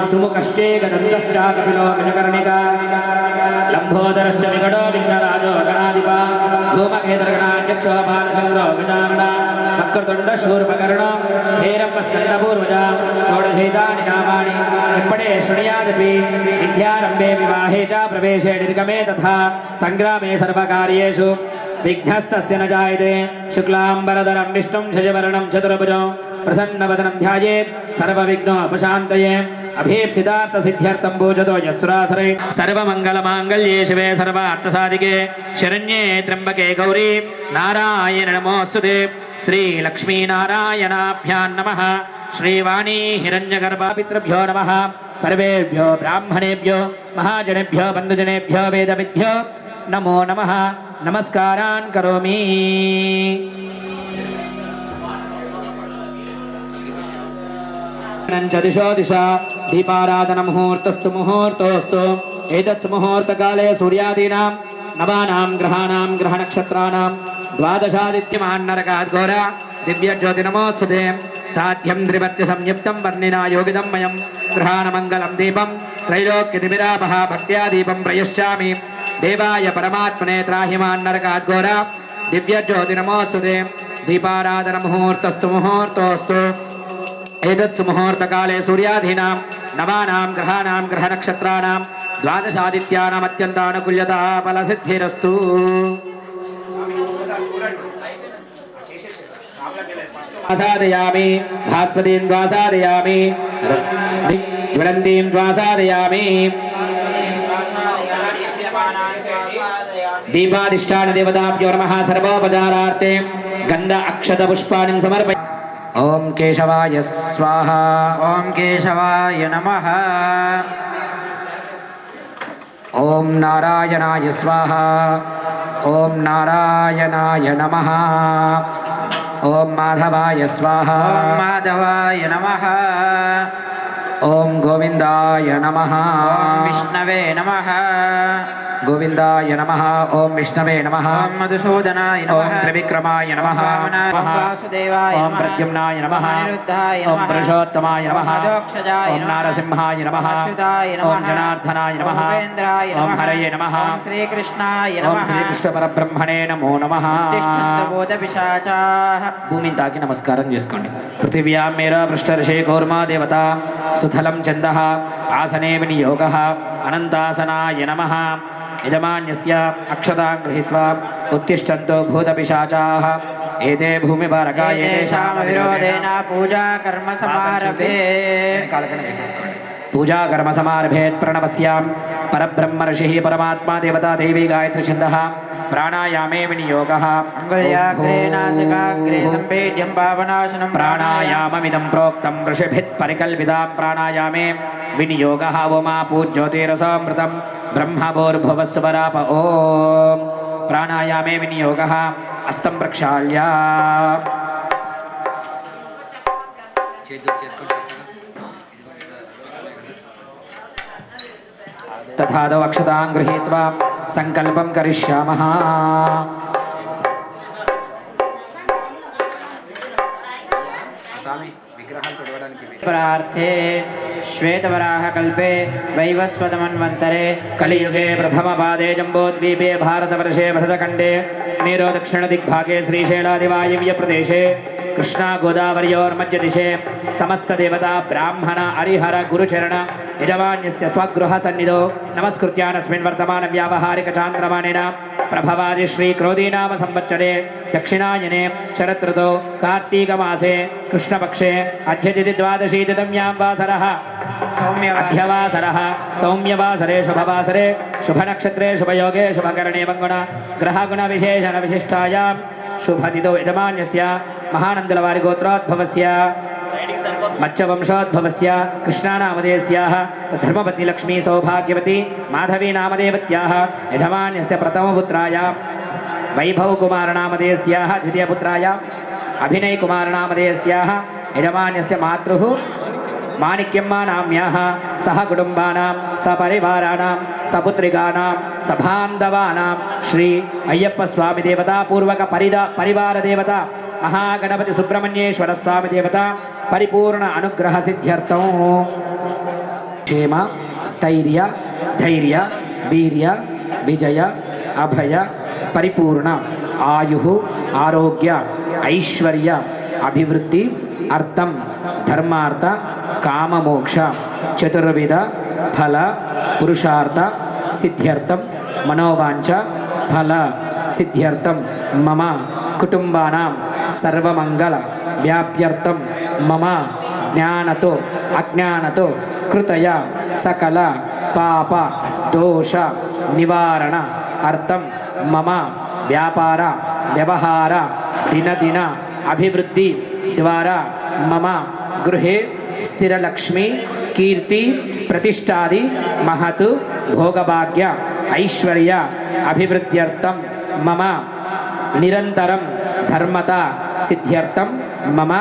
सुमुखश्चेकदन्तश्च कपिलो गजकर्णिका लम्बोदरश्च विकटो विघ्नराजो गणाधिपा धूमकेतुर्गणाध्यक्षो बालचन्द्रो गजानना वक्रतुण्डशूर्पकर्णो हेरम्बस्कन्दपूर्वजा षोडशैतानि नामानि इप्पटे शृणुयादपि विद्यारम्भे विवाहे च प्रवेशे निर्गमे तथा सङ्ग्रामे सर्वकार्येषु विघ्नस्तस्य न जायते शुक्लाम्बरधरं विष्णुं शशिवर्णं चतुर्भुजं प्रसन्नवदनं ध्यायेत् सर्वविघ्नोपशान्तये अभीप्सितार्थसिद्ध्यर्थं पूजतो यस्रासरे सर्वमङ्गलमाङ्गल्ये शिवे सर्वार्थसाधिके शरण्ये त्र्यम्बके गौरी नारायण नमोऽस्तुते श्रीलक्ष्मीनारायणाभ्यां नमः श्रीवाणी हिरण्यगर्भापितृभ्यो नमः सर्वेभ्यो ब्राह्मणेभ्यो महाजनेभ्यो बन्धुजनेभ्यो वेदविद्भ्यो नमो नमः नमस्कारान् करोमि। दिशो दिशा दीपाराधन मुहूर्तस्तु मुहूर्तोस्तु एतत् मुहूर्तकाले सूर्यादीनां नवानां ग्रहाणां ग्रहनक्षत्राणां द्वादशादित्यमान्नरकाद्घोरा दिव्यज्योतिर्नमोऽस्तुते साध्यं त्रिपत्यसंयुक्तं वर्णिना योगिदं ग्रहाणमङ्गलं दीपं त्रैलोक्यतिमिरापः भक्त्या दीपं प्रयश्यामि देवाय परमात्मने त्राहिमान्नरकाद्घोरा दिव्यज्योतिर्नमोऽस्तुते दीपाराधन मुहूर्तस्तु मुहूर्तोस्तु एतत्सु मुहूर्तकाले सूर्यादीनां नवानां ग्रहाणां ग्रहनक्षत्राणां द्वादशादित्यानाम् अत्यन्तानुकूल्यता फलसिद्धिरस्तु। द्वासादयामि भास्वतीं द्वासादयामि ज्वलन्तीं द्वासादयामि दीपाधिष्ठान देवताभ्यो नमः सर्वोपचारार्थे गन्ध अक्षत पुष्पाणि समर्पयामि। ओम केशवाय स्वाहा। ओम केशवाय नमः। ओम नारायणाय स्वाहा। ओम नारायणाय नमः। ओम माधवाय स्वाहा। ओम माधवाय नमः। ओम गोविंदाय नमः। ओम विष्णवे नमः। गोविंदाय नमः। ओम विष्णवे नमः। ओम मधुसूदनाय नमः। ओम त्रिविक्रमाय नमः। ओम वासुदेवाय नमः। ओम प्रद्युम्नाय नमः। अनिरुद्धाय नमः। ओम पुरुषोत्तमाय नमः। अधोक्षजाय ओम नारसिंहाय नमः। अच्युताय नमः। ओम जनार्दनाय नमः। ओम उपेन्द्राय नमः। ओम हरये नमः। ओम श्रीकृष्णाय नमः। ओम श्रीकृष्ण परब्रह्मणे नमो नमः। तिष्ठन्तभूतपिशाचाः భూమిని తాకి నమస్కారం చేసుకోండి. పృథివ్యాం మేరా పృష్ఠర్షే కూర్మా దేవత సుథలం చందః ఆసనే వినియోగః అనంతాసనాయ నమః యజమాన్యస్య అక్షతాం గృహీత్వా ఉత్తిష్టంతో భూతపిశాచాః ఏతే భూమిభారకాయ ఏషామ విరోధేన పూజా కర్మ సమారభే కాలకణ వేసేసుకోండి. పూజా కర్మ సమారభేత్ ప్రణవస్యాం పరబ్రహ్మ ఋషిః పరమాత్మా దేవతా దేవీ గాయత్రి ఛందః प्राणायामे विनियोगः अंगुल्याग्रे नासिकाग्रे संपेद्यं पावनाशनं प्राणायाममिदं प्रोक्तं ऋषिभिः परिकल्पितां प्राणायामे विनियोगः ओमा पूज्योतिरसामृतं ब्रह्मभूर्भुवस्वराप ओम प्राणायामे विनियोगः अस्तं प्रक्षाल्य तथादौ अक्षतां गृहीत्वा संकल्पं करिष्यामः। प्रार्थे श्वेतवराहकल्पे वैवस्वतमन्वन्तरे कलियुगे प्रथमपादे जम्बोद्वीपे भारतवर्षे भरतखण्डे मेरो दक्षिणदिग्भागे श्रीशैलादिवायव्यप्रदेशे कृष्णा गोदावर्योर्मध्यदिशे समस्तदेवता ब्राह्मण हरिहर गुरुचरण यजमान्यस्य स्वगृहसन्निधौ नमस्कृत्यानस्मिन् वर्तमानव्यावहारिकचान्द्रमानेन प्रभवादि श्रीक्रोधीनाम संवत्सरे दक्षिणायने शरदृतौ कार्तीकमासे कृष्णपक्षे अध्यतिथि द्वादशीतम्यां वासरः अध्यवासरः सौम्यवासरे शुभवासरे शुभनक्षत्रे शुभयोगे शुभकरणे मंगुण ग्रहगुणविशेषण विशिष्टायां शुभतिथौ यजमान्यस्य महानन्दलवारि गोत्रोद्भवस्य मत्स्यवंशोद्भवस्य कृष्णानामधेयस्याः धर्मपत्नी लक्ष्मी सौभाग्यवती माधवी नामदेवत्याः यजमान्यस्य प्रथमपुत्राय वैभवकुमारनामधेयस्याः द्वितीयपुत्राय अभिनयकुमारनामधेयस्याः यजमान्यस्य मातृः माणिक्यम्मा नाम्याः सह कुटुम्बानां सपरिवाराणां सपुत्रिकानां सबान्धवानां श्री अय्यप्पस्वामी देवता पूर्वक परिवार देवता महागणपति सुब्रह्मण्येश्वर स्वामी देवता परिपूर्ण अनुग्रह सिद्ध्यर्थं క్షేమ స్థైర్య ధైర్య వీర్య విజయ అభయ పరిపూర్ణ ఆయు ఆరోగ్య ఐశ్వర్య అభివృద్ధి అర్థం ధర్మార్థ కామమోక్ష చతుర్విధ ఫల పురుషార్థ సిద్ధ్యర్థం మనోవాంఛ ఫల సిద్ధ్యర్థం మమ కుటుంబానాం సర్వమంగళ వ్యాప్యర్థం మమ జ్ఞానతో అజ్ఞానతో కృతయ సకల పాప దోష నివారణ అర్థం మమ వ్యాపార వ్యవహార దినదిన అభివృద్ధి ద్వారా మమ గృహే స్థిరలక్ష్మి కీర్తి ప్రతిష్టాది మహత్ భోగభాగ్య ఐశ్వర్య అభివృద్ధ్యర్థం మమ నిరంతరం ధర్మత సిద్ధ్యర్థం మమ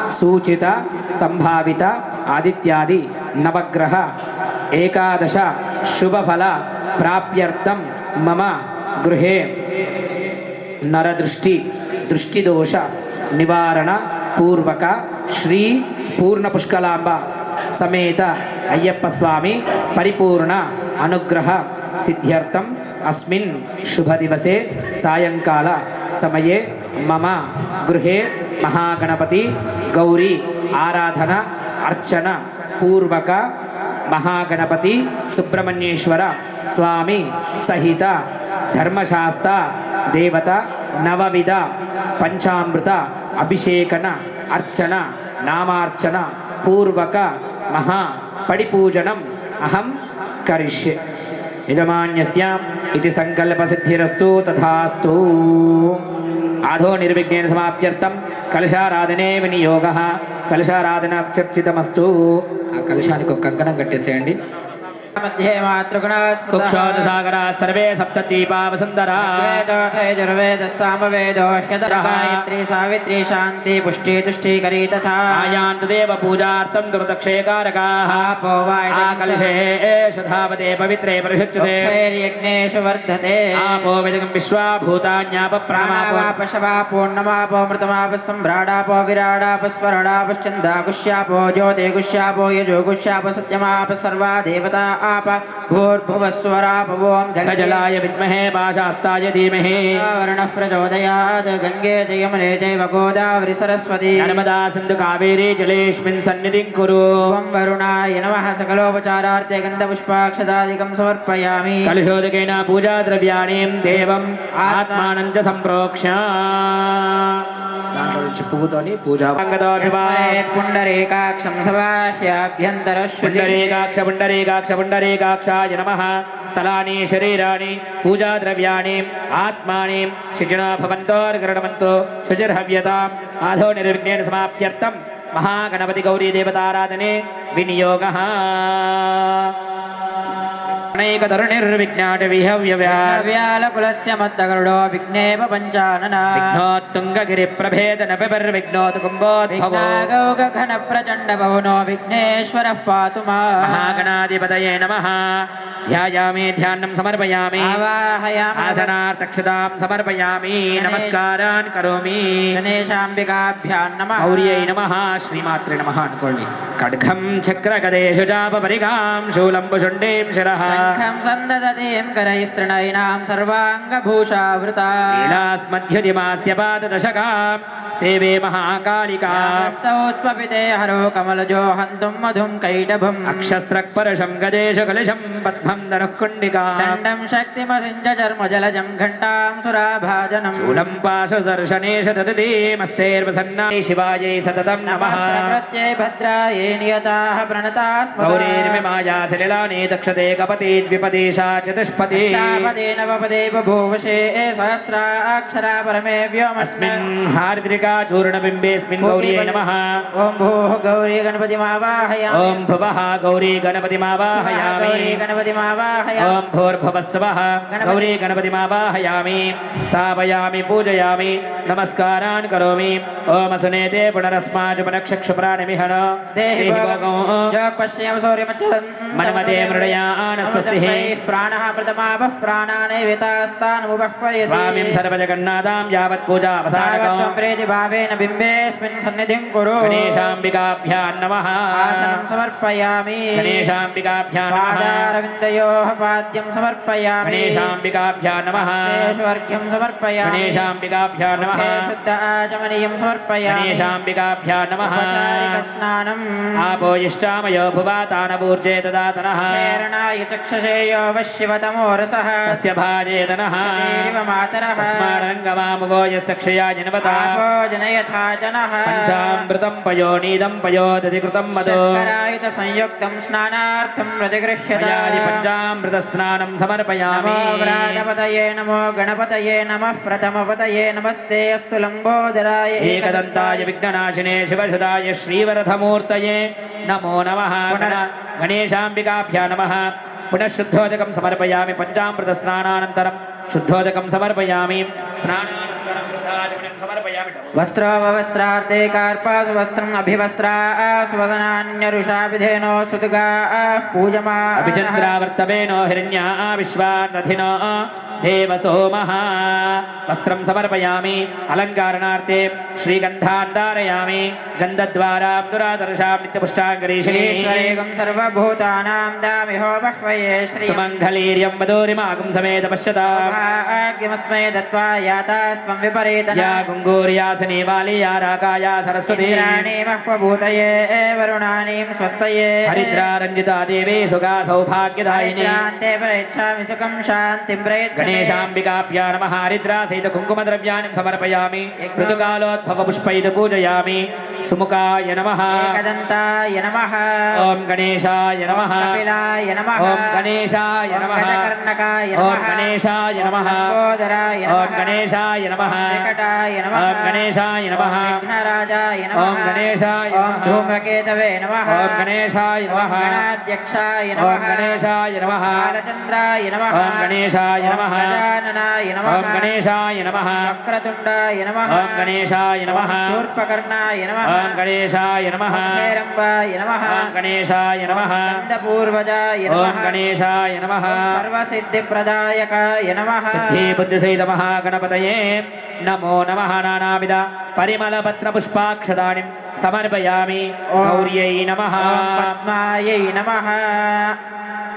సూచిత సంభావిత ఆదిత్యాది నవగ్రహ ఏకాదశ శుభఫల ప్రాప్త్యర్థం మమ గృహే నరదృష్టి దృష్టిదోష నివారణ పూర్వక శ్రీ పూర్ణ పుష్కలాంబ సమేత అయ్యప్ప స్వామి పరిపూర్ణ అనుగ్రహ సిద్ధ్యర్థం అస్మిన్ శుభదివసే సాయంకాల సమయే మమ గృహే మహాగణపతి గౌరీ ఆరాధన అర్చన పూర్వక మహాగణపతి సుబ్రహ్మణ్యేశ్వర స్వామి సహిత ధర్మశాస్త్ర దేవత నవవిధ పంచామృత అభిషేకన అర్చన నామార్చన పూర్వక మహా పడిపూజనం అహం కరిష్యే యజమాన్యస్య ఇతి సంకల్ప సిద్ధిరస్తు తథాస్తు. ఆధో నిర్విఘ్నేన సమాప్త్యర్థం కలశారాధనే వినియోగః. కలశారాధన చర్చితమస్తు. ఆ కలశానికి ఒక కంకణం కట్టేసేయండి. मध्ये కుక్షోదసాగరా సర్వే సప్తదీపా వసుంధరా सामवेदो गायत्री सावित्री शांति पुष्टि तुष्टिकरी तथा आयान्तदेव पूजार्थं दुर्दक्षेकारकाः आपो वायुः कलशे शुधावते पवित्रे परिशुच्यते यज्ञेषु वर्धते आपो वेदकं विश्वा भूतान्यापप्राणावापशवा पूर्णमापो मृतमापः सम्भ्राडापो विराडापः स्वरडापश्चन्दाकुष्यापो ज्योतिगुष्यापो यजुगुष्यापो सत्यमापः सर्वा देवता आप भूर्भुवस्वरापवों गजलाय विद्महे पाशास्ताय धीमहि वर्णः प्रचोदयात् गंगे जयमुने चैव गोदावरी सरस्वती नर्मदा सिन्धु कावेरी जलेऽस्मिन् सन्निधिं कुरु. ओं वरुणाय नमः. सकलोपचारार्थे गन्धपुष्पाक्षदादिकं समर्पयामि. कलशोदकेन पूजा द्रव्याणि देवम् आत्मानं च सम्प्रोक्ष्य पुव्వుతోని పూజా पुण्डरीकाक्षं सभाह्याभ्यन्तरश्रुति पुण्डरीकाक्षाय नमः. स्थलानि शरीराणि पूजा द्रव्याणि आत्मानि शुचिना भवन्तोर्गरणवन्तो शुचिर्हव्यताम्. आधो निर्विघ्नेन समाप्त्यर्थं महागणपति गौरी देवताराधने विनियोगः. व्यालकुलस्य मत्तगरुडो विघ्नेव पञ्चानना विघ्नोत्तुङ्गगिरिप्रभेदन विपर्विघ्नोत् कुम्भोद्भवो गौगघन प्रचण्ड भवनो विघ्नेश्वरः पातु मां. महागणाधिपतये नमः. ध्यायामि ध्यानं समर्पयामि. आवाहयामि आसनार्थक्षतां समर्पयामि. नमस्कारान् करोमि. गणेशाम्बिकाभ्यां नमः. गौर्यै नमः. श्रीमात्रे नमः అనుకోండి. ఖడ్గం చక్రగదేషు చాపపరిగాం శూలంబుషుండీం శిరః शङ्खं सन्ददतीं करैस्तृणैनां सर्वाङ्गभूषावृता लीलास्मध्यदिमास्य पाददशकां सेवे महाकालिका हस्तौ स्वपिते हरो कमलजो हन्तुं मधुं कैटभम् अक्षस्रक्परशं गदेशु कलशं पद्मं धनुः कुण्डिका दण्डं शक्तिमसिञ्च चर्मजलजं घण्टां सुराभाजनं शूलं पाशुदर्शनेश तदतीमस्तेर्वसन्नाय शिवायै सततं नमः. प्रकृत्यै भद्रायै नियताः प्रणताः गौरीर्मिमाया सलिलानि दक्षते कपति द्विपदेशा चतुष्पदी अष्टापदे नवपदे बभूवशे सहस्राक्षरा परमे व्योमस्मिन् हार्द्रिका चूर्णबिम्बेऽस्मिन् गौर्यै नमः. ॐ भूः गौरी गणपतिमावाहयामि. ॐ भुवः गौरी गणपतिमावाहयामि. गौरी गणपतिमावाहयामि. ॐ भूर्भुवस्सवः गौरी गणपतिमावाहयामि. स्थापयामि पूजयामि नमस्कारान् करोमि. ॐ असनेते पुनरस्माच पुनक्षक्षप्राणिमिहन देहि भोगो जोक् पश्येम सौर्यमच्चरन् मनमते मृडयान स्वस्ति स्वस्तिः प्राणः प्रथमावः प्राणानेवितास्तानुबह्वयति स्वामिं सर्वजगन्नाथां यावत् पूजावसानकम् प्रीतिभावेन बिम्बेऽस्मिन् सन्निधिं कुरु गणेशाम्बिकाभ्यां नमः आसनं समर्पयामि गणेशाम्बिकाभ्यां नमः पादारविन्दयोः पाद्यं समर्पयामि गणेशाम्बिकाभ्यां नमः अर्घ्यं समर्पयामि गणेशाम्बिकाभ्यां नमः शुद्ध आचमनीयं समर्पयामि गणेशाम्बिकाभ्यां नमः औपचारिकस्नानम् आपो इष्टामयो भुवा तानपूर्जे तदातनः प्रेरणाय चक्षसे यो वशिवतमो रसः तस्य भाजेतनः देव मातरः तस्मादङ्गमामुवो यस्य क्षया जनवता आपो जनयथा जनः पञ्चामृतं पयो नीदं पयो दधिकृतं मदो शर्करायुत संयुक्तं स्नानार्थं प्रतिगृह्यते पञ्चामृतस्नानं समर्पयामि नमो व्रातपतये नमो गणपतये नमः प्रथमपतये नमस्ते अस्तु लम्बोदराय एकदन्ताय विघ्ननाशिने शिवसुताय श्रीवरथमूर्तये नमो नमः गणेशाम्बिकाभ्यां नमः पुनः शुद्धोदकं समर्पयामि पञ्चामृतस्नानानन्तरं शुद्धोदकं समर्पयामि स्नानानन्तरं शुद्धाचमनीं समर्पयामि वस्त्रार्थे कार्पासु वस्त्रम् अभिवस्त्रासु वदनान्यरुषाभिधेनो सुतुगा पूजमा अभिचन्द्रावर्तमेनो हिरण्या विश्वादधिनो देवसोमः वस्त्रं समर्पयामि अलङ्कारणार्थे श्रीगन्धान् धारयामि गन्धद्वारा दुरादर्शां नित्यपुष्टाङ्गरीश्वरेकं सर्वभूतानां दामिहो बह्वये श्री सुमङ्गलीर्यं वधूरिमागं समेत पश्यताग्यमस्मै दत्त्वा यातास्त्वं विपरीतना या गुङ्गूर्यासनी वालिया राकाया सरस्वती बह्वभूतये वरुणानीं स्वस्तये हरिद्रारञ्जिता देवी सुगा सौभाग्यदायिनी परीक्षामि सुखं शान्तिं प्रयच्छ गणेशाम्बिकाभ्यां नमः हरिद्रा सहित कुङ्कुमद्रव्याणि समर्पयामि ऋतुकालोद्भव पुष्पैः पूजयामि सुमुखाय नमः एकदन्ताय नमः ओम गणेशाय नमः कपिलाय नमः ओम गणेशाय नमः गजकर्णकाय ओम नमः गणेशाय नमः लम्बोदराय ओम नमः गणेशाय नमः विकटाय नमः ओम गणेशाय नमः विघ्नराजाय नमः ओम गणेशाय ओम नमः धूम्रकेतवे नमः ओम गणेशाय नमः गणाध्यक्षाय नमः ओम गणेशाय नमः बालचन्द्राय नमः ओम गणेशाय नमः गजाननाय नमः ओम गणेशाय नमः वक्रतुण्डाय नमः ओम गणेशाय नमः शूर्पकर्णाय नमः ओम गणेशाय नमः हेरम्बाय नमः ओम गणेशाय नमः स्कन्दपूर्वजाय ओम नमः गणेशाय नमः सर्वसिद्धिप्रदायकाय नमः सिद्धिबुद्धिसहित महागणपतये नमो नमः नानाविध परिमलपत्रपुष्पाक्षदानिं समर्पयामि गौर्यै नमः पद्मायै नमः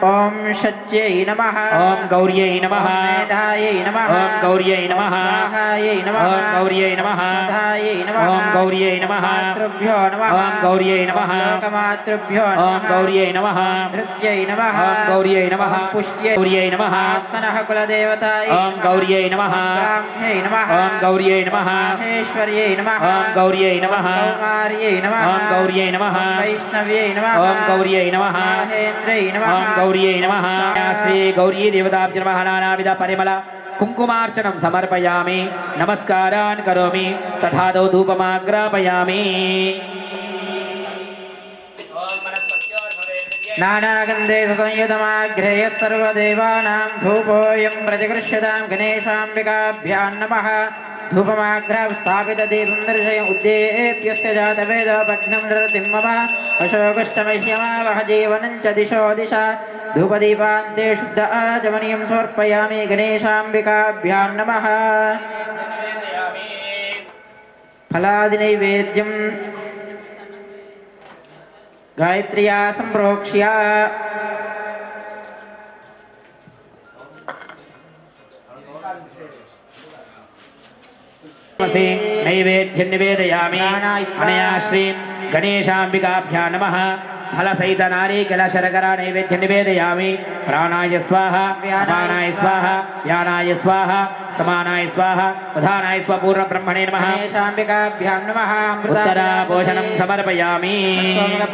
ओम शच्यै नमः ओम गौर्यै नमः मेधायै नमः ओम गौर्यै नमः स्वाहायै नमः ओम गौर्यै नमः स्वाहायै नमः ओम गौर्यै नमः मातृभ्यो नमः ओम गौर्यै नमः लोकमातृभ्यो ओम नमः गौर्यै नमः धृत्यै नमः ओम गौर्यै नमः पुष्ट्यै गौर्यै नमः आत्मनः कुलदेवतायै ओम गौर्यै नमः ब्राह्म्यै नमः ओम गौर्यै नमः महेश्वर्यै नमः ओम गौर्यै नमः कौमार्यै नमः ओम गौर्यै नमः वैष्णव्यै नमः ओम गौर्यै नमः महेन्द्रै नमः ओम गौर्यै नमः श्री गौरी देवताभ्य नमः नानाविध परिमल कुङ्कुमार्चनं समर्पयामि नमस्कारान् करोमि तथादौ धूपमाग्रापयामि नानागन्धे संयुतमाग्रेयः सर्वदेवानां धूपोऽयं प्रतिगृह्यतां गणेशाम्बिकाभ्यां नमः धूपमाग्रस्थापितदीपं दर्शय उद्देप्यस्य जातवेदभग्नं नरतिं मम अशोकश्चमह्यमावह जीवनं च दिशो दिशा धूपदीपान्ते शुद्ध आचमनीयं समर्पयामि गणेशाम्बिकाभ्यां नमः फलादिनैवेद्यं गायत्र्या सम्प्रोक्ष्य नैवेद्यं निवेदयामि अनया श्री गणेशाम्बिकाभ्यां नमः फलसहित नारिकेलशर्करा नैवेद्यं निवेदयामि प्राणाय स्वाहा अपानाय स्वाहा व्यानाय स्वाहा समानाय स्वाहा उदानाय स्वपूर्ण ब्रह्मणे नमः गणेशाम्बिकाभ्यां नमः उत्तरापोषणं समर्पयामि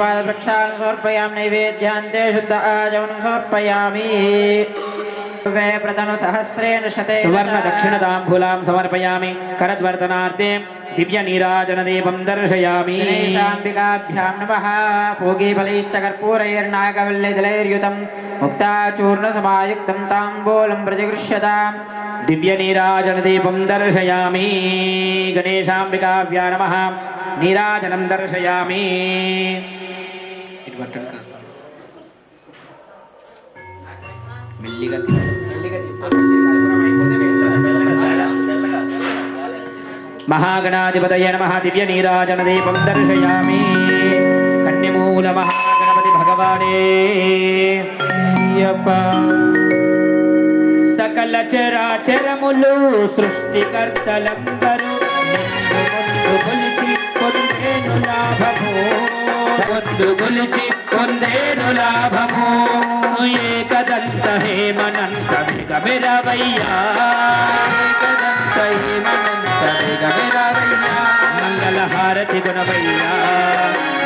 पादप्रक्षालनं समर्पयामि नैवेद्यान्ते शुद्ध आचमनं समर्पयामि प्रतनुसहस्रेण शते सुवर्ण दक्षिणताम्बूलां समर्पयामि करद्वर्तनार्थे दिव्य नीराजनदीपं दर्शयामि गणेशाम्बिकाभ्यां नमः पूगीफलैश्च कर्पूरैर्नागवल्लीदलैर्युतं मुक्ताचूर्णसमायुक्तं ताम्बूलं प्रतिगृह्यताम् दिव्य नीराजनदीपं दर्शयामि गणेशाम्बिकाभ्यां नमः नीराजनं మెల్లిగా మెల్లిగా మహాగణాధిపతయ నమః దివ్య నీరాజన దీపం దర్శయామి. కన్యమూల మహాగణపతి భగవానే సకల చరాచరములు సృష్టికర్తలందరూ కొలిచి పొందేను లాభము. ఏకదంత హేమనంత విగమిరవయ్యా, ఏకదంత హేమనంత విగమిరవయ్యా. మంగళహారతి గుణవయ్యా,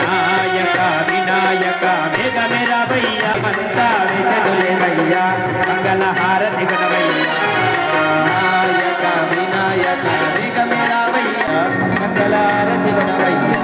నాయక వినాయక విగమిరవయ్యా. మంతా విచదులేవయ్యా, మంగళహారతి గుణవయ్యా, నాయక వినాయక విగమిరవయ్యా. మంగళహారతి గుణవయ్యా.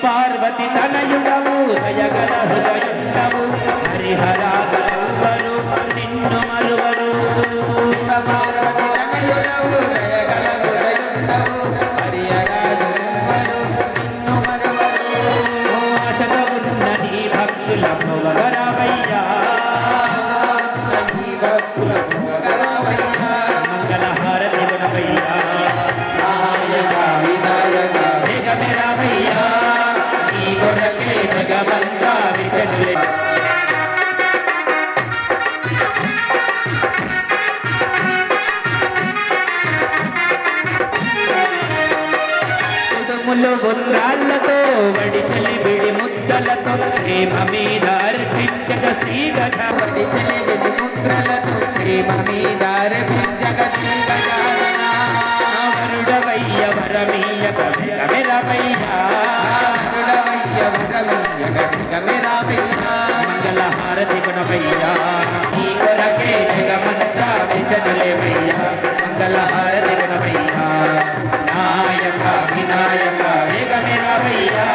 పార్వతి తనయుడవు దయగల హృదయుడవు హరిహరాగలవరు నిన్ను మరువరు. పార్వతి తనయుడవు దయగల హృదయుడవు హరిహరాగలవరు నిన్ను మరువరు. ఆశతో ఉన్నది భక్తుల భోగరావయ్యా, మంగళహారతి గుణవయ్యా, నాయక వినాయక వేగమిరవయ్యా. కొరకే జగమంతా విచలే కుడుములు బొత్రాళ్ళతో వడిచలి విడి ముద్దలతో ప్రేమ మీద అర్పించక శ్రీగజ వడిచలి విడి ముద్రలతో ప్రేమ మీద అర్పించక శ్రీగజానన. వరుడవయ్య వరమీయక విరవయ్యా, మంగళహారతి గుణవయ్యా. ఈ కొరకే జగమంతా విచలలేవయ్యా, మంగళహారతి గుణవయ్యా. నాయక వినాయక వేగమిరవయ్యా,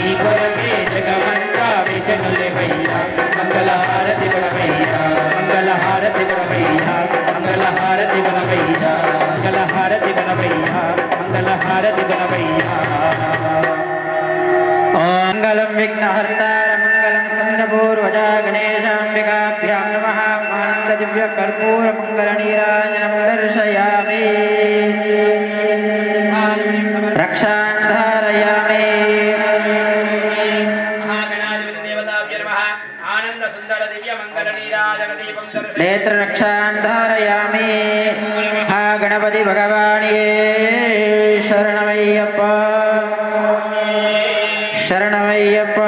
ఈ కొరకే జగమంతా విచలలేవయ్యా. మంగళహారతి గుణవయ్యా, మంగళహారతి గుణవయ్యా, మంగళహారతి గుణవయ్యా, మంగళహారతి గుణవయ్యా, మంగళహారతి గుణవయ్యా. మంగళం విఘ్నహర్తార మంగళం స్కందపూర్వజ గణేశాంబికాభ్యాం నమః. ఆనంద దివ్య కర్పూర మంగళ నీరాజనం దర్శయామి. రక్షాన్ ధారయామి. నేత్ర రక్షాన్ ధారయామి. హా గణపతి భగవానే శరణమయ్యప్ప, శరణమయ్యప్ప.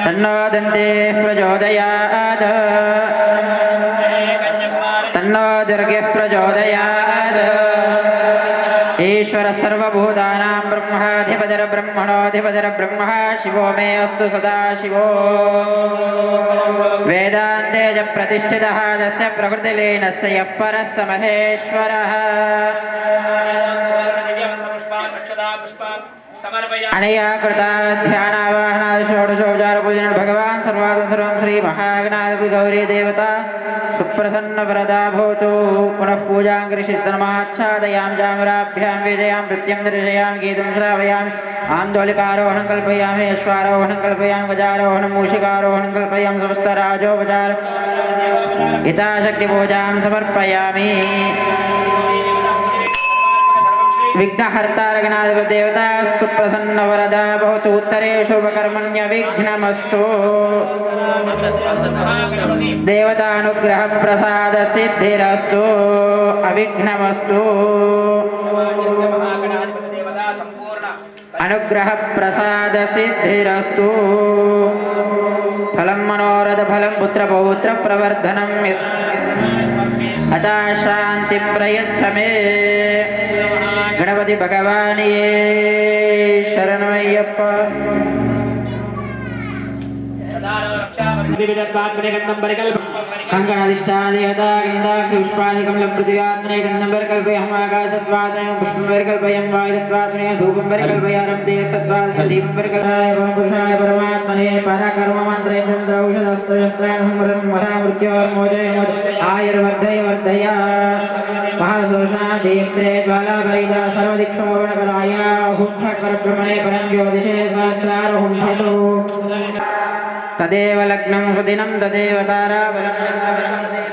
తన్నో దంతే ప్రచోదయాత్, తన్నో దుర్గే ప్రచోదయాత్. ఈశ్వర సర్వభూతానాం బ్రహ్మాధిపతిర్ బ్రహ్మణోధిపతిర్ బ్రహ్మ శివో మే అస్తు సదా శివో. వేదాంతే చ ప్రతిష్ఠితః తస్య ప్రకృతిలీనస్య యః పరः స మహేశ్వరः. అనయా కృత ధ్యానావాహనాది షోడశోపచార పూజన భగవాన్ సర్వాద సర్వం శ్రీ మహాగణాధిపతి గౌరీ దేవత సుప్రసన్న వరదా భవతు. పునః పూజాం కరిష్యామి. జామరాభ్యాం వేదయాం నృత్యం దర్శయామి, గీతం శ్రావయామి, ఆందోళికారోహణం కల్పయామి, అశ్వారోహణం కల్పయామి, గజారోహణం మూషికారోహణం కల్పయామి. సమస్త రాజోపచార హితాశక్తి పూజాం సమర్పయామి. విఘ్నహర్తార గణాధిపతి దేవత సుప్రసన్న వరదా భవతు. ఉత్తరే శుభకర్మణ్య విఘ్నమస్తు. దేవతానుగ్రహ ప్రసాద సిద్ధిరస్తు, అవిఘ్నమస్తు. అనుగ్రహ ప్రసాద సిద్ధిరస్తు. ఫలం మనోరథ ఫలం పుత్ర పౌత్ర ప్రవర్ధనం అతా శాంతి ప్రయచ్చ మే. గణపతి భగవానే శరణమయ్యప్ప. कंकणाधिष्ठानदेवता गन्धाक्षि पुष्पादिकं लपृथिव्यात्मने गन्धं परिकल्पयामः आकाशतत्त्वात्मने पुष्पं परिकल्पयं वायुतत्त्वात्मने धूपं परिकल्पयामः तेजस्तत्त्वात्मने दीपं परिकल्पयामः परमपुरुषाय परमात्मने पराकर्ममन्त्रयन्त्रौषधस्त्रशस्त्राणि संवरं वरा मृत्योर्मोचय आयुर्वर्धय वर्धय महासुदर्शनादेव्ये ज्वालाभरिता सर्वदिक्षोभणकराय हुंफट् परब्रह्मणे परं ज्योतिषे सहस्रारहुंफटो तदेव लग्नं सुदिनं तदेव ताराबलं चन्द्रबलं तदेव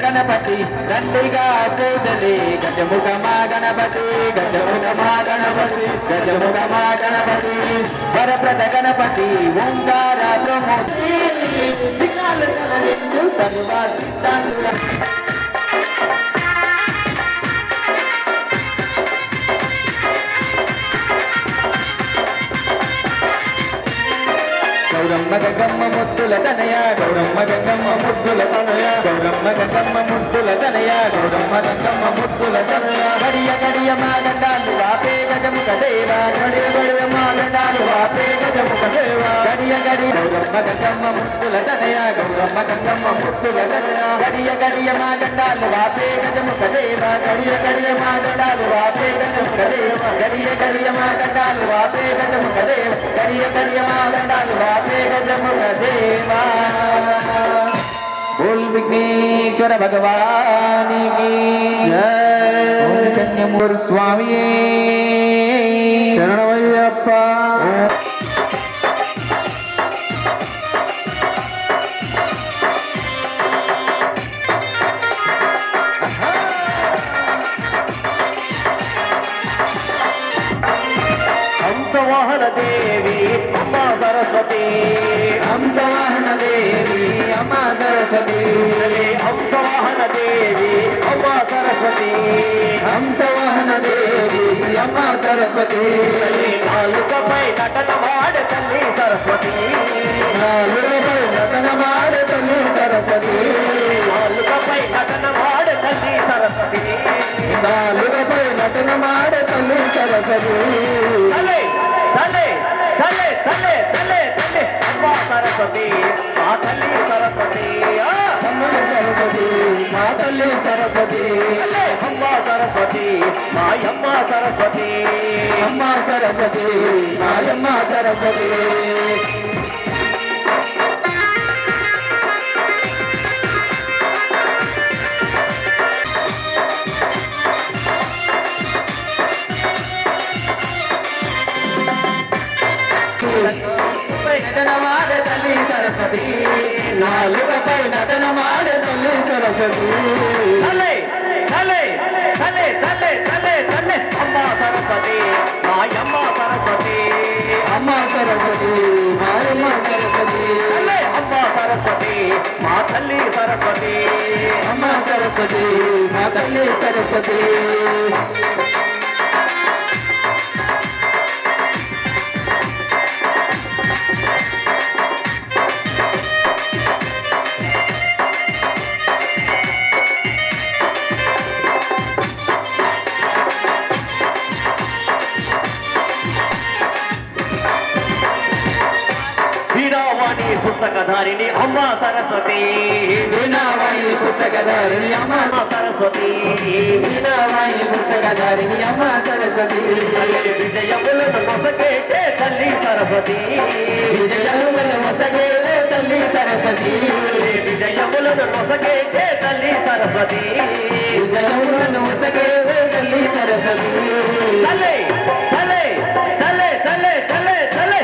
गणपति दंडिगा पूजले गजमुखमा गणपति गजमुखमा गणपति गजमुखमा गणपति वरप्रद गणपति ओंकार प्रमोदी विकाल कलनिंदु सर्वा सिद्धांतुला गौरम्म गंगम्म मुद्दुल तनय गौरम्म गंगम्म मुद्दुल तनय गौरम्म गंगम्म मुद्दुल तनय गौरम्म गंगम्म मुद्दुल तनय गड़िय गड़िय मागंडालु वापे गजमुख देवा गड़िय गड़िय मागंडालु वापे गजमुख देवा गड़िय गड़िय गौरम्म गंगम्म मुद्दुल तनय गौरम्म गंगम्म मुद्दुल तनय गड़िय गड़िय मागंडालु वापे गजमुख देवा गड़िय गड़िय मागंडालु वापे गजमुख देवा गड़िय गड़िय मागंडालु वापे गजमुख देवा गड़िय गड़िय मागंडालु वापे गजमुख देवा बोल विघ्नेश्वर भगवान की जय चन्यमूर स्वामी शरणमय्यप्पा हंसवाहन देवी अम्मा सरस्वती हंसवाहन देवी अम्मा सरस्वती हंसवाहन देवी अम्मा सरस्वती हंसवाहन देवी अम्मा सरस्वती नालुकपై నటన మాడే తల్లి సరస్వతి నాలుకపై నటన మాడే తల్లి సరస్వతి నాలుకపై నటన మాడే తల్లి సరస్వతి నాలుకపై నటన మాడే తల్లి సరస్వతి తలే తలే తలే తలే తలే తలే అమ్మా సరస్వతి మా తల్లి సరస్వతి అమ్మా సరస్వతి మా తల్లి సరస్వతి అమ్మా సరస్వతి మాయమ్మ సరస్వతి అమ్మా సరస్వతి మాయమ్మ సరస్వతి నటన మాడే తల్లి సరస్వతి నాలుకపై నటన మాడే తల్లి సరస్వతి తలే తలే తలే తలే తలే తలే అమ్మా సరస్వతి మాయమ్మ సరస్వతి అమ్మా సరస్వతి మాయమ్మ సరస్వతి తలే అమ్మా సరస్వతి మా తల్లి సరస్వతి అమ్మా సరస్వతి మా తల్లి సరస్వతి వీణావాణి పుస్తకధారిణి అమ్మ సరస్వతి వీణావాణి పుస్తకధారిణి అమ్మ సరస్వతి వీణావాణి పుస్తకధారిణి అమ్మ సరస్వతి విజయములను మొసగేటే తల్లి సరస్వతి విజయములను మొసగే తల్లి సరస్వతి విజయములను మొసగేటే తల్లి సరస్వతి విజయములను మొసగే తల్లి సరస్వతి తల్లి తల్లి తల్లి తల్లి తల్లి తల్లి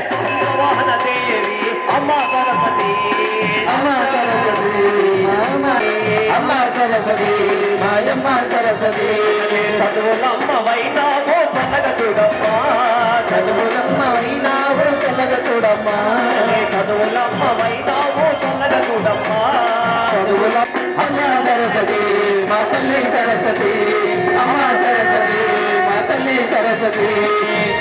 వాహన దేవి అమ్మ సరస్వతి అమ్మ సరస్వతి అమ్మ సరస్వతి మాయమ్మ సరస్వతి చదువులమ్మ వైనామో చల్లగ చూడమ్మా చదువులమ్మ వైనావు తెల్లగ చూడమ్మా చదువులమ్మ వైనామో చల్లగ చూడమ్మా చదువుల అమ్మ సరస్వతి మా తల్లి సరస్వతి అమ్మ సరస్వతి మా తల్లి సరస్వతి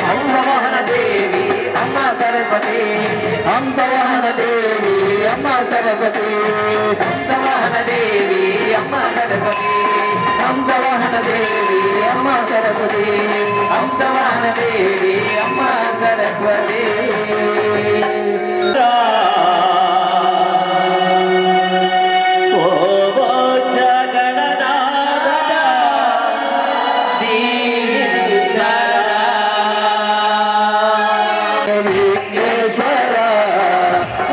హంసవాహన దేవి అమ్మ సరస్వతి హంసవాహన దేవి అమ్మ సరస్వతి హంసవాహన దేవి అమ్మ సరస్వతి హంసవాహన దేవి అమ్మ సరస్వతి హంసవాహన దేవి అమ్మ సరస్వతి ఓ జగన్నాథ విఘ్నేశ్వర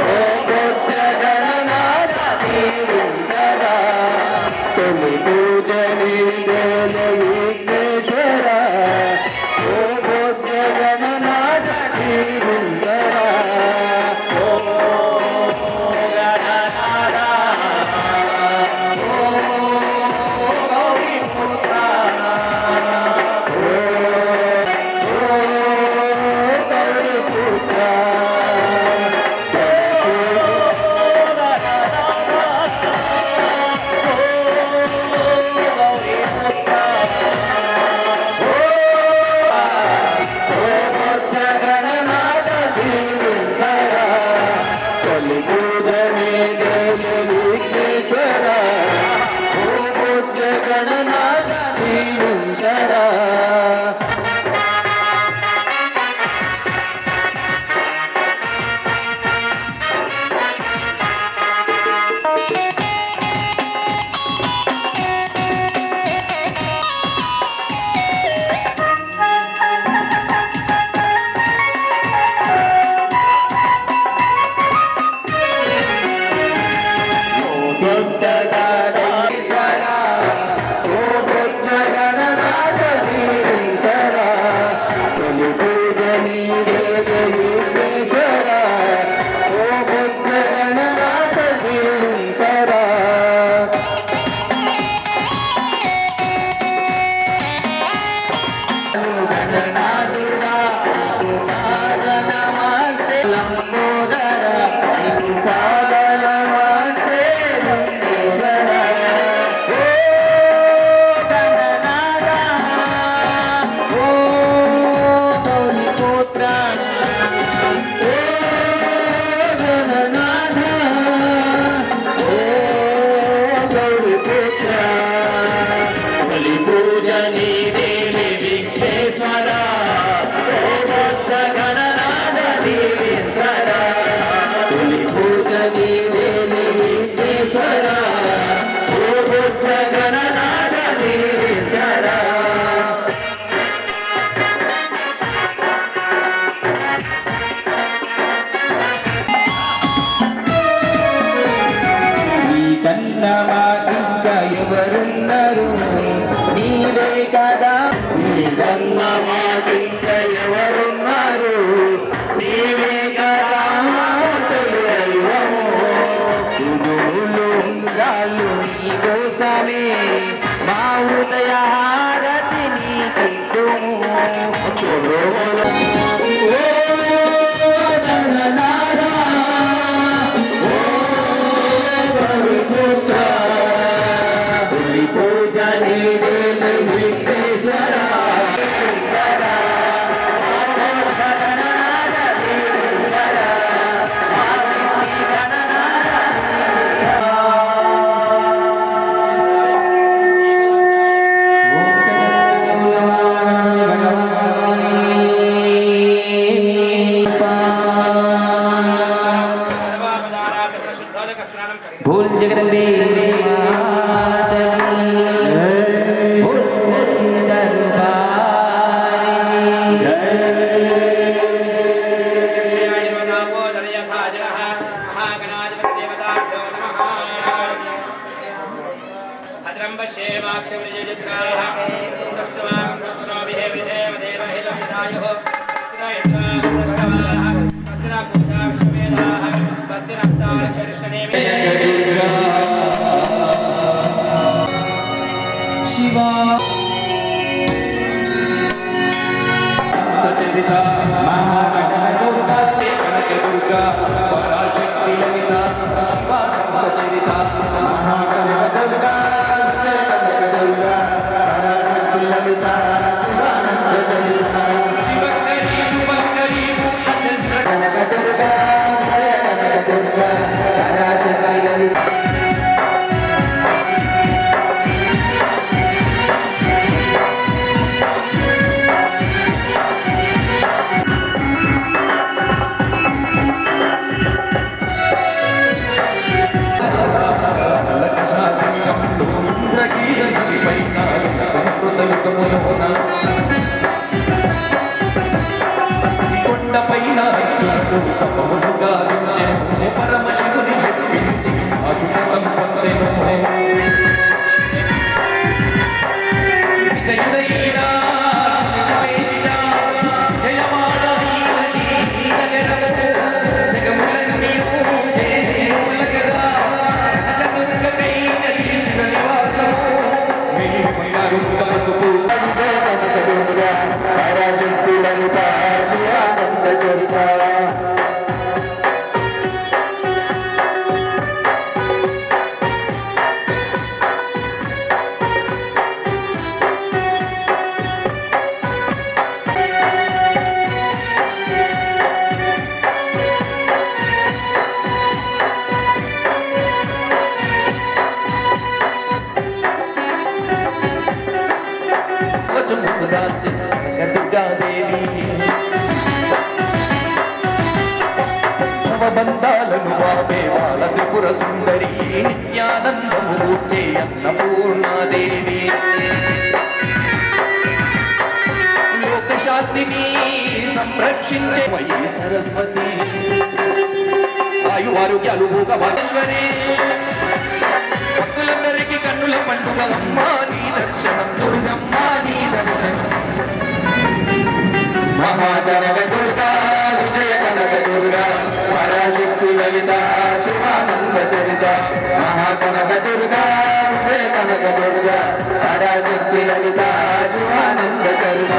ఓ బుద్ధ గణనాథ దీవించర తొలి పూజని దేల విఘ్నేశ్వర ఓ బుద్ధ గణనాథ దీవించర గణనాథ దీవించరా పూజ జగదంబే మాతకి ఓం సచిన్ దర్బారికి కొండపైన పరమశివుని శక్తించి అశుభం పొందెను విజయుడైనా బంధాలను బాబే వాళ్ళ త్రిపుర సుందరి నిత్యానందము కూర్చే అన్నపూర్ణాదేవి లోకశాంతిని సంరక్షించే వై సరస్వతి ఆయు ఆరోగ్యాలు భోగవాశ్వరి భక్తులందరికీ కన్నుల పండుగ అమ్మా నీ దర్శనం దుర్గమ్మా నీ దర్శనం మహాకనక దుర్గా విజయ కనక దుర్గా పరాశక్తి లలిత శివానంద చరిత మహాకనక దుర్గా విజయ కనక దుర్గా పరాశక్తి లలిత శివానంద చరిత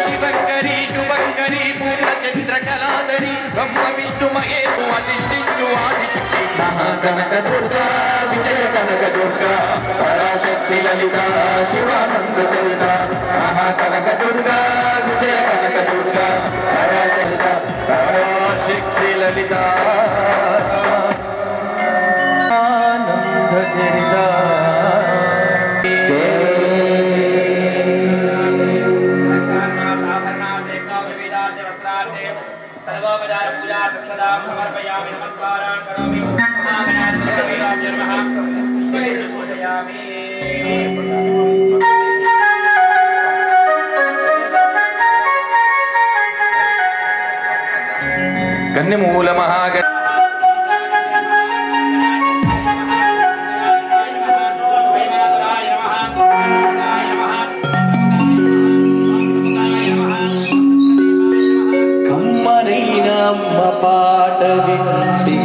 శివంకరి శుభంకరి పూర్ణచంద్ర కళాధరి బ్రహ్మ విష్ణు మహేశు అధిష్ఠించు ఆదిశక్తి మహాకనక దుర్గా విజయ కనక దుర్గా పరాశక్తి లలిత శివానంద చరిత మహాకనక దుర్గా విజయ కనక దుర్గా పరాశక్తి లలిత ఆనంద చరిత సమర్పయామి నమస్కారాన్ కరోమి పూజయామి కన్యమూల మహాగ కమ్మనైన అమ్మ పాట వింటే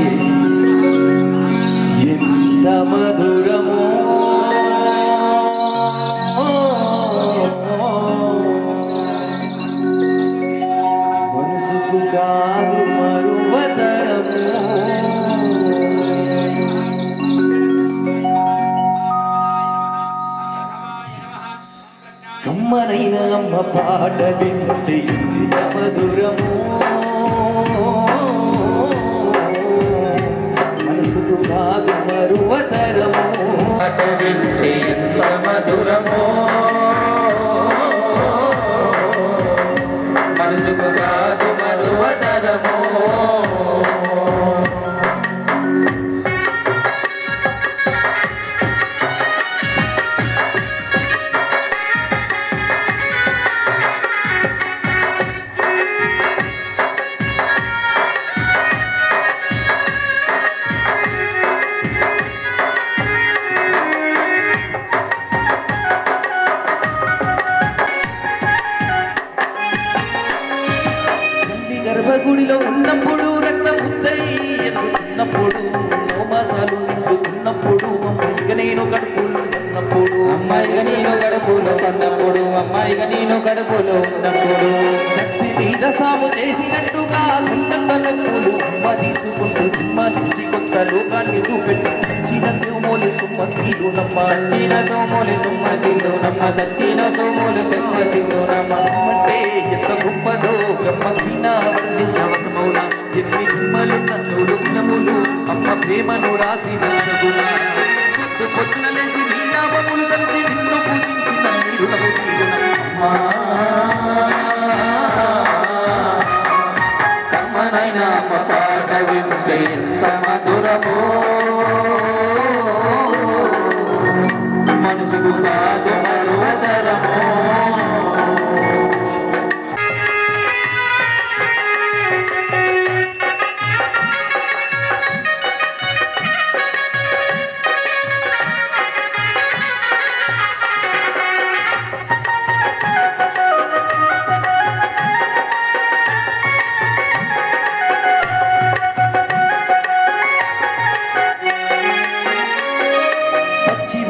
ఎంత మధురమో మనసుకు కాదు మరువతరము కమ్మనైన అమ్మ పాట వింటే ఎంత మధురమో మనసుకు కాదు మరువతరము పాట వింటే ఎంత మధురమో మనసుకు కాదు మరువతరము చిన్నప్పుడు నోమాసాలు నిండుతున్నప్పుడు అమ్మాయిగా నేను కడుపులు ఉన్నప్పుడు అమ్మాయిగా నేను గడుపులో ఉన్నప్పుడు అమ్మాయిగా నేను గడుపులో ఉన్నప్పుడు కత్తి మీద సాము చేసినట్టుగా గుండెలు అమ్మ తీసుకుంటూ జిమ్మ నుంచి కొత్త లోకాన్ని చూపెట్టి సచ్చిన శివమూలి సుమ్మ శ్రీలునమ్మ సచ్చిన సోములు సుమ్మ సింధునమ్మ సచ్చిన సోములు సింహ సింధునమ్మ అంటే ఎంత గొప్పదో బ్రహ్మీన వర్ణించవసమౌన ఎన్ని జన్మలున్న జ్ఞములు అమ్మ ప్రేమను రాసిన పొద్దు పొద్దున లేచి నీ నామములు కలిసి నిన్ను పూజించిన నీరునము తీరునమ్మా కమ్మనైనా పాట వింటే ఎంత మధురమో మనసుకు కాదు మరువతరమో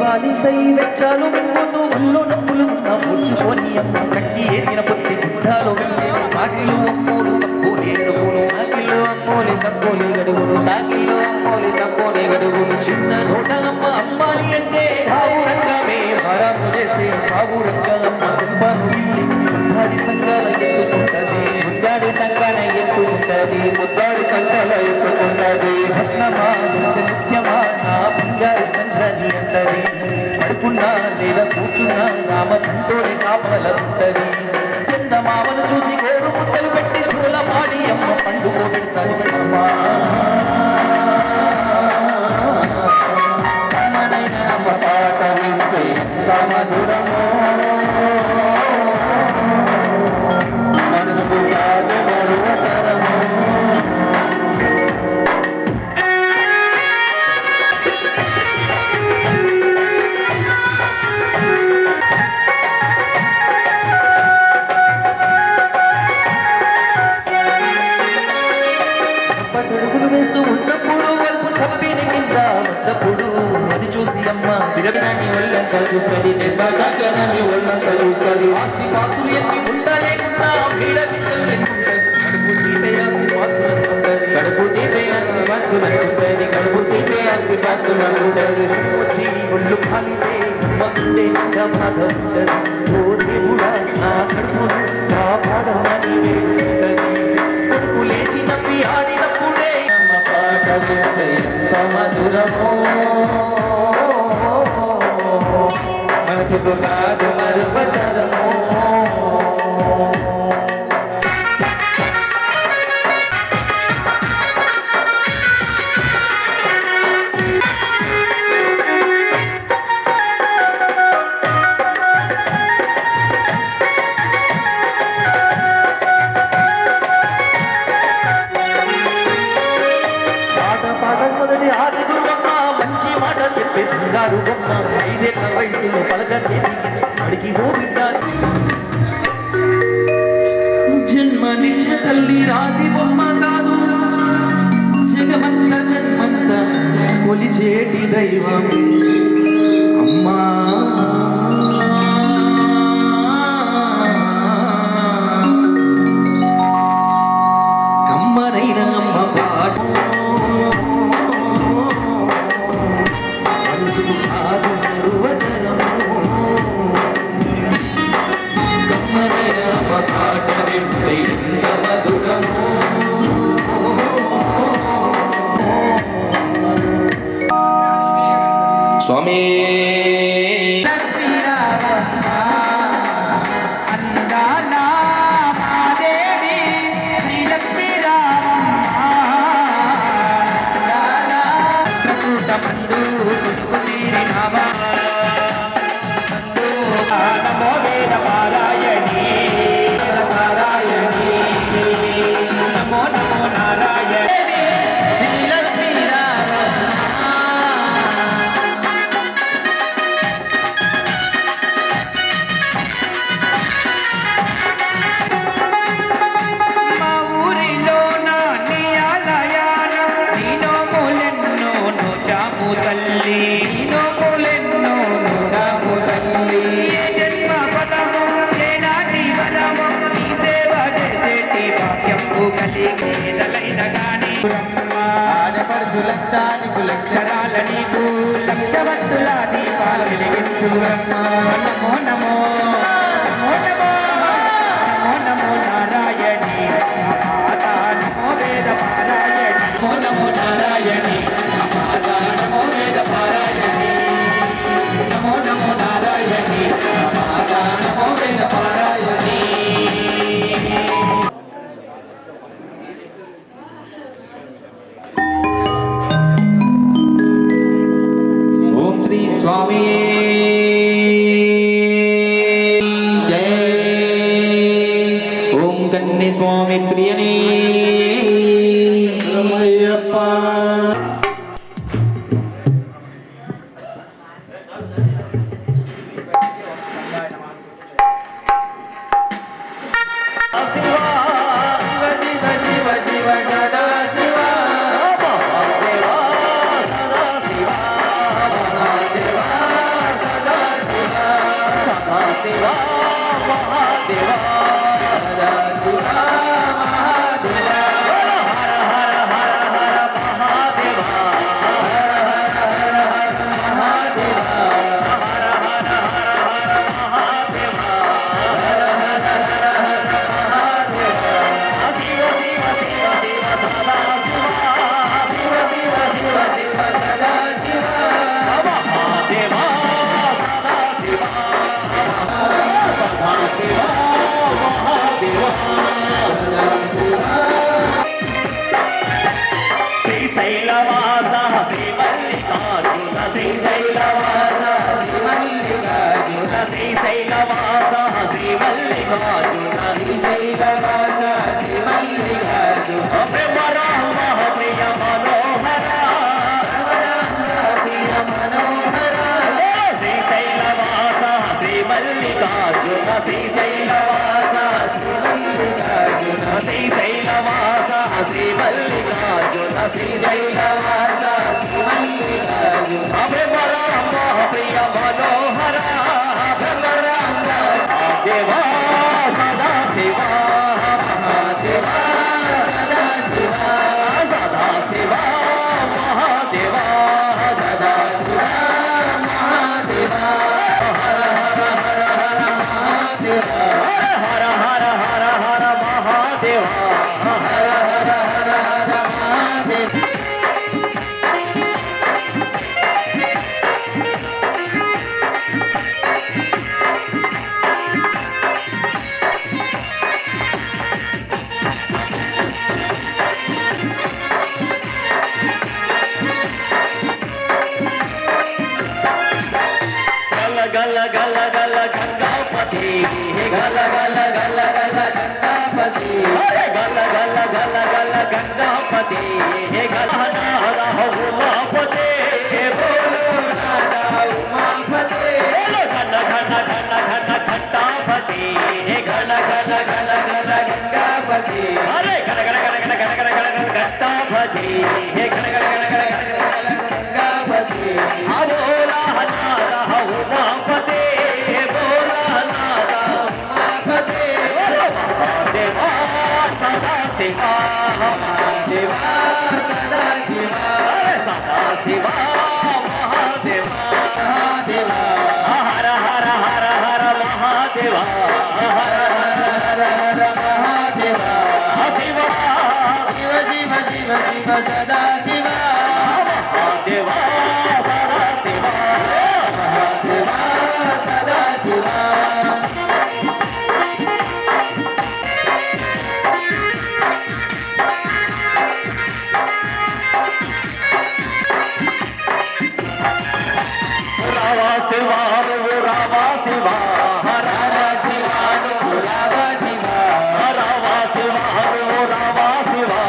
బాలింతై వెచ్చాలు మింగుతూ ఒళ్ళు నొప్పులు ఉన్న ముచ్చుకొని అమ్మ కట్టి ఏరిన పొత్తి గుడ్డాలు వెళ్ళేసి సాకిలు అమ్మోలు సబ్బోని గడుగులు సాకిల్లో అమ్మోలి సబ్బోలి గడుగులు సాకిల్లో అమ్మోలి సబ్బోలి గడుగులు చిన్న నోట అమ్మ అమ్మాలి అంటే బాబు రంగమే హరాము చేసే బాబు రంగమ్మ సింబాను ముద్దాడి సంఘాల ఎత్తుకుంటది ముద్దాడి సంగన ఎత్తుకుంటది ముద్దాడి సంగల ఎత్తుకుంటది రత్నమా నిత్యమా నా బంగారు సంఘని అంటది పడుకున్నా లేదా కూర్చున్నా రామ పంటోని కాపల ఉంటది సెందమామను చూసి గోరు ముద్దలు పెట్టి పూల పాడి అమ్మ పండుగ పెడతాది అమ్మా కమ్మనైన పాట వింటే ఎంత మధురమో మనసుకు కాదు మరువతరమో పడుగులు వేస్తూ ఉన్నప్పుడు వరకు తప్పిన కింద ఉన్నప్పుడు అది చూసి అమ్మ విరవినాన్ని ఒళ్ళంతా చూస్తుంది దెబ్బకాకనని ఒళ్ళంత చూస్తుంది ఆస్తి పాసులు ఎన్ని ఉండలేకున్నా వీడ విత్తలు కడుపు తీపే అస్తి పాస్తులంటుంటది కడుపు తీపే అస్తి పాస్తులంటుంటది వచ్చి ఒళ్ళు కాలితే మందే బాధ ఉంటది ఓ దేవుడా నా కడుపును కాపాడమని వేడుకుంటది కొడుకు లేచి నవ్వి ఆడినప్పుడే అమ్మ పాట వింటే ఎంత మధురమో మనసుకు కాదు మరువతరమో మొదటి ఆది గురువమ్మ మంచి మాట చెప్పే బంగారు బొమ్మ ఐదేళ్ల వయసులో పలక చేతికి అడిగి ఓ బిడ్డ జన్మనిచ్చ తల్లి రాతి బొమ్మ కాదు జగమంత జన్మంత కొలిచేటి దైవం అమ్మా కమ్మనైన అమ్మ పాట మనసుకు కాదు మరువతరము కమ్మనైన అమ్మ పాట వింటే ఎంత మధురము స్వామి లక్షానికి అక్షరాల నీకు లక్షవత్తుల దీపాలు వెలిగించు బ్రహ్మ నమో నమో నమో నమో నమో నమో నారాయణి మాతా నమో వేద పారాయణి నమో నమో నారాయణి మాతా నమో వేద పారాయణి నమో నమో నారాయణి మాతా నమో వేద పారాయణి ఓం శ్రీ స్వామి జయ ఓం కన్య స్వామి ప్రియనే అయ్యప్ప శ్రీశైలవాస శ్రీమల్లికార్జున శ్రీశైలవాస శ్రీమల్లికార్జున శ్రీశైలవాస శ్రీమల్లికార్జున శ్రీశైలవాస శ్రీమల్లికార్జున బ్రహ్మరామ ప్రియ మనోహర ప్రియ మనోహర శ్రీశైలవాస శ్రీమల్లికార్జున శ్రీశైలవాస శ్రీమల్లికార్జున శ్రీశైలవాస శ్రీమల్లికార్జున శ్రీశైలవాస శ్రీమల్లికార్జున బ్రహ్మరామ ప్రియ మనోహర బ్రహ్మరామ దేవా సదా శివా మహాదేవా సదా శివా సదా శివా మహాదేవా సదా శివా మహాదేవా హర హర హర హర మహాదేవా హర హర హర హర మహాదేవా హర హర హర హర మహాదేవా గల గల గల గంగాపతి గల గల గల గల గంగాపతి గల గల గల గల గంగాపతి గల నాద ఉమాపతి బోలో నాద ఉమాపతి ఘన ఘన ఘన ఘన ఘంటాపతి ఘన ఘన ఘన ఘన గంగాపతి అరే ఘన ఘన ఘన ఘన ఘన ఘన ఘన ఘంటాపతి ఘన ఘన ఘన ఘన ఘన గంగాపతి బోలా నాద ఉమాపతి బోలా నాద ఉమాపతి దేవా సదా శివా మహాదేవా సదా శివా సదా శివా మహాదేవా మహాదేవా హర హర హర హర మహాదేవా హర హర హర హర మహాదేవా శివా శివ శివ శివ శివ సదా శివా మహాదేవా సదా శివా మహాదేవా సదా శివా రావా శివా నువ్వు రావా శివా రావా శివా నువ్వు రావా శివా రావా శివా నువ్వు రావా శివా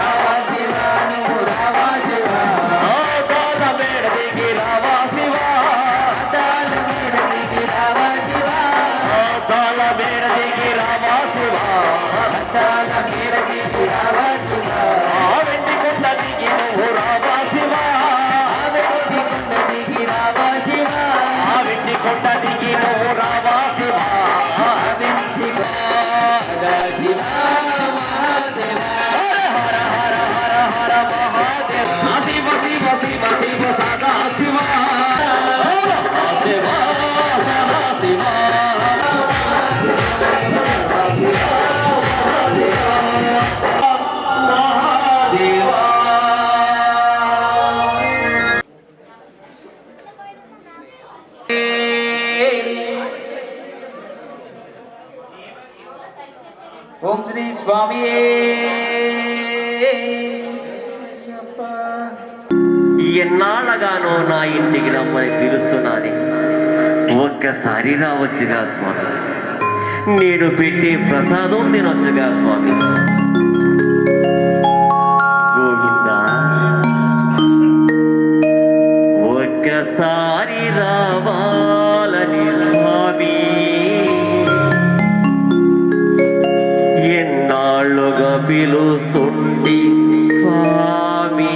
రావా శివా నువ్వు రావా శివా దాన మేడ దిగి రావా శివా దాన మేడ దిగి రావా శివా దాన మేడ దిగి రావా శివా దాన మేడ దిగి రావా శివా వెండి కొండ దిగి నువ్వు రావా శివా వెండి కొండ దిగి రావా శివా వెండి కొండ దిగి నువ్వు స్వామియే ఎన్నాళ్ళగానో నా ఇంటికి రమ్మని పిలుస్తున్నాను. ఒక్కసారి రావచ్చుగా స్వామి, నేను పెట్టే ప్రసాదం తినొచ్చుగా స్వామి. గోవిందా, ఒక్కసారి రావాలని స్వామి ఎన్నాళ్ళుగా పిలుస్తుంటే స్వామి.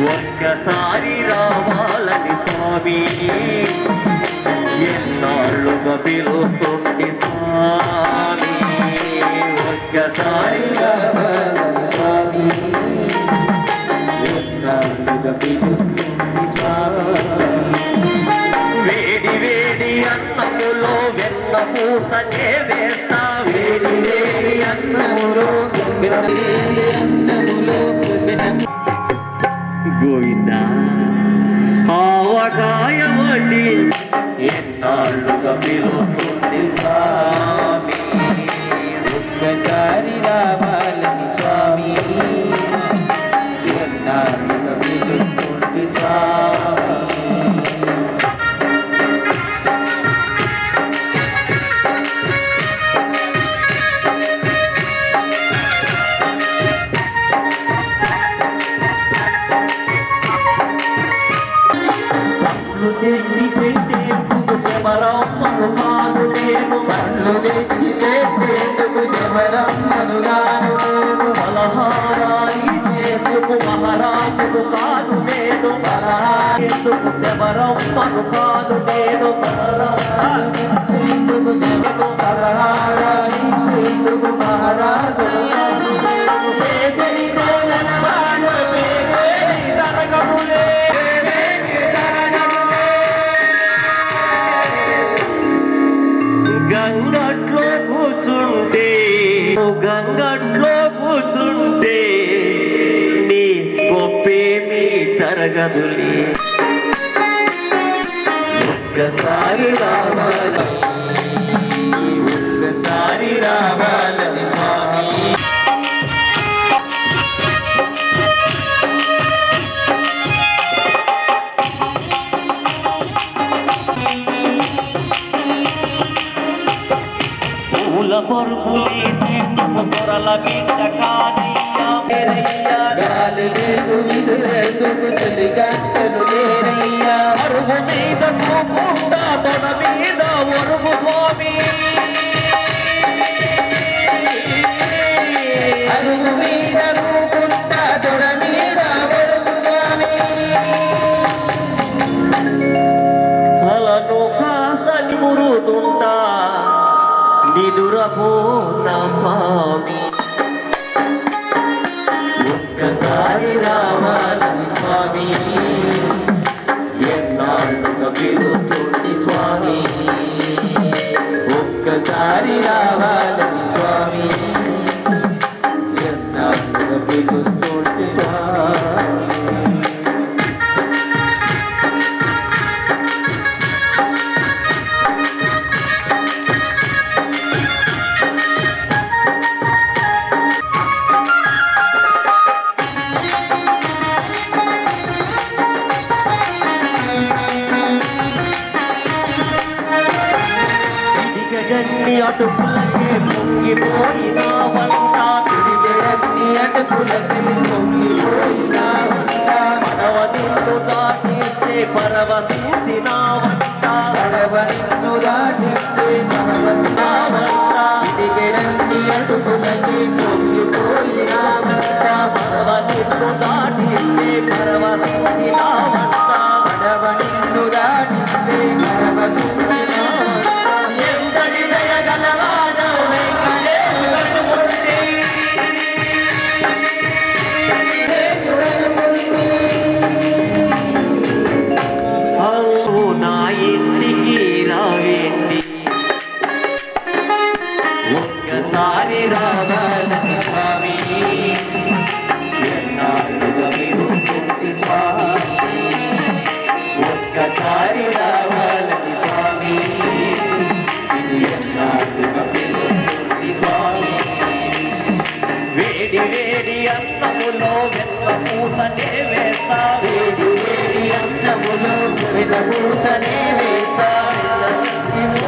ఒక్కసారి రావాలని స్వామి ఎన్నాళ్ళుగా పిలుస్తుంటే స్వామి. ఒక్కసారి రావాలని స్వామి ఎన్నాళ్ళుగా పిలుస్తుంటే స్వామి. వేడి వేడి అన్నములో వెన్న పూసనే వేస్తా. వేడి వేడి అన్నములో గోవిందా, ఆవకాయ వండి ఎన్నాళ్ళుగా పిలుస్తుంది స్వామి. ఒక్కసారి రావాలని స్వామి ఎన్నాళ్ళుగా పిలుస్తుంది స్వామి. తెచ్చి పెట్టేందుకు శబరమ్మను కాదు నేను. పళ్ళు తెచ్చి పెట్టేందుకు శబరమ్మను గాను నేను. పలహారాలు ఇచ్చేందుకు మహారాజుకు కాదు నేను. ఎందుకు శబరమ్మను కాదు నేను. ఇచ్చేందుకు శబరు పలహారాలు ఇచ్చేందుకు మహారాజు గంగట్లో కూర్చుంటే గంగట్లో కూర్చుంటే నీ గొప్పేమీ తరగదులే. ఒక్కసారి రావాలి, ఒక్కసారి రావాలని స్వామి. పూల పరుపులేసేందుకు పొరల బిడ్డ కానయ్యా. గాలి లేదు విసిరేందుకు చెలిగంటలు లేరయ్యా. అరుగు మీద కూకుండా తొడ మీద ఒరుగు స్వామి. అరుగు మీద కూకుండా తొడ మీద ఒరుగు స్వామి. తలను కాస్త నిమురుతుంటా నిదురపో నా స్వామి. ఒక్కసారి రావాలని స్వామి ఎన్నాళ్ళుగా పిలుస్తుంది స్వామి. ఒక్కసారి రావాలని స్వామి ఎన్నాళ్ళుగా పిలుస్తుంటే స్వామి. తిరిగన్ని అటుకులకే పొంగిపోయినావంట. తిరిగేయన్ని అటుకులకి పొంగిపోయినావంట. పడవ నిన్ను దాటిస్తే పరవశించినావంట. పడవ నిన్ను దాటిస్తే పరవశించినావంట. తిరిగేయన్ని అటుకులకి పొంగిపోయినావంట. పడవ నిన్ను దాటిస్తే పరవశించినావంట. పడవ నిన్ను దాటిస్తే పరవశించినావంట. ఎంతటి దయగలవాడో వెంకటేశ్వరుని. అవును నా ఇంటికి రావే వేడి వేడి అన్నములో వెన్న పూసనే వేస్తా వేడి వేడి అన్నములో వెన్నపూసనే వేస్తా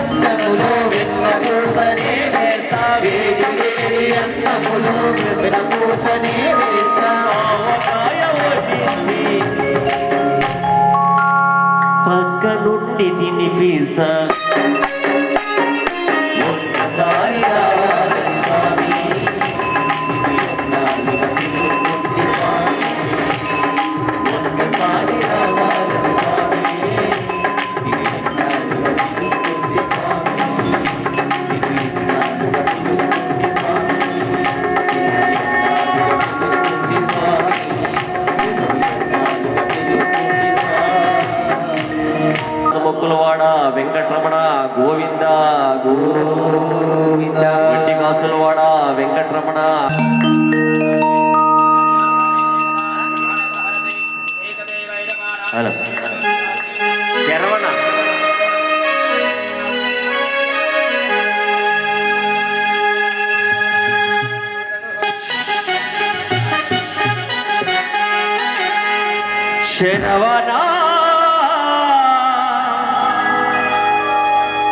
అన్నములో వెన్నపూసనే వేస్తా వేడి వేడి అన్నములో వెన్నపూసనే వేస్తా ఆవకాయ వడ్డించి పక్క నుండి తినిపిస్తా ఒక్కసారి రావాలి స్వామి ఒక్కసారి రావాలి స్వామి మొక్కులవాడ వెంకటరమణ గోవింద గోవింద వడ్డీ కాసులవాడ వెంకటరమణ హలో శరవణ శరవణ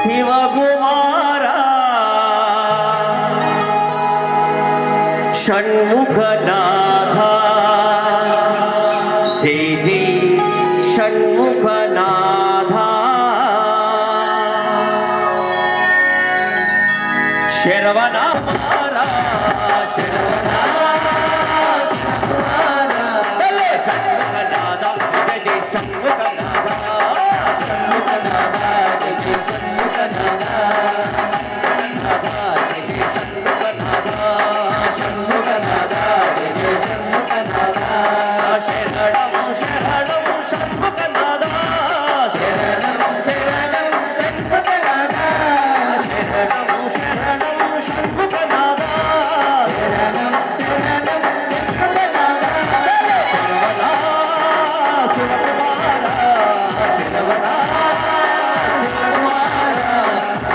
శివకుమార షణ్ముఖనాథ జై జై షణ్ముఖనాథ శరవణ శరవణ షణ్ముఖనాథ జై జై షణ్ముఖనాథ శరణం శరణం షణ్ముఖనాథ శరణం శరణం షణ్ముఖనాథ శరణం శరణం షణ్ముఖనాథ శరణం శరణం షణ్ముఖనాథ శరవణ శివకుమార శరవణ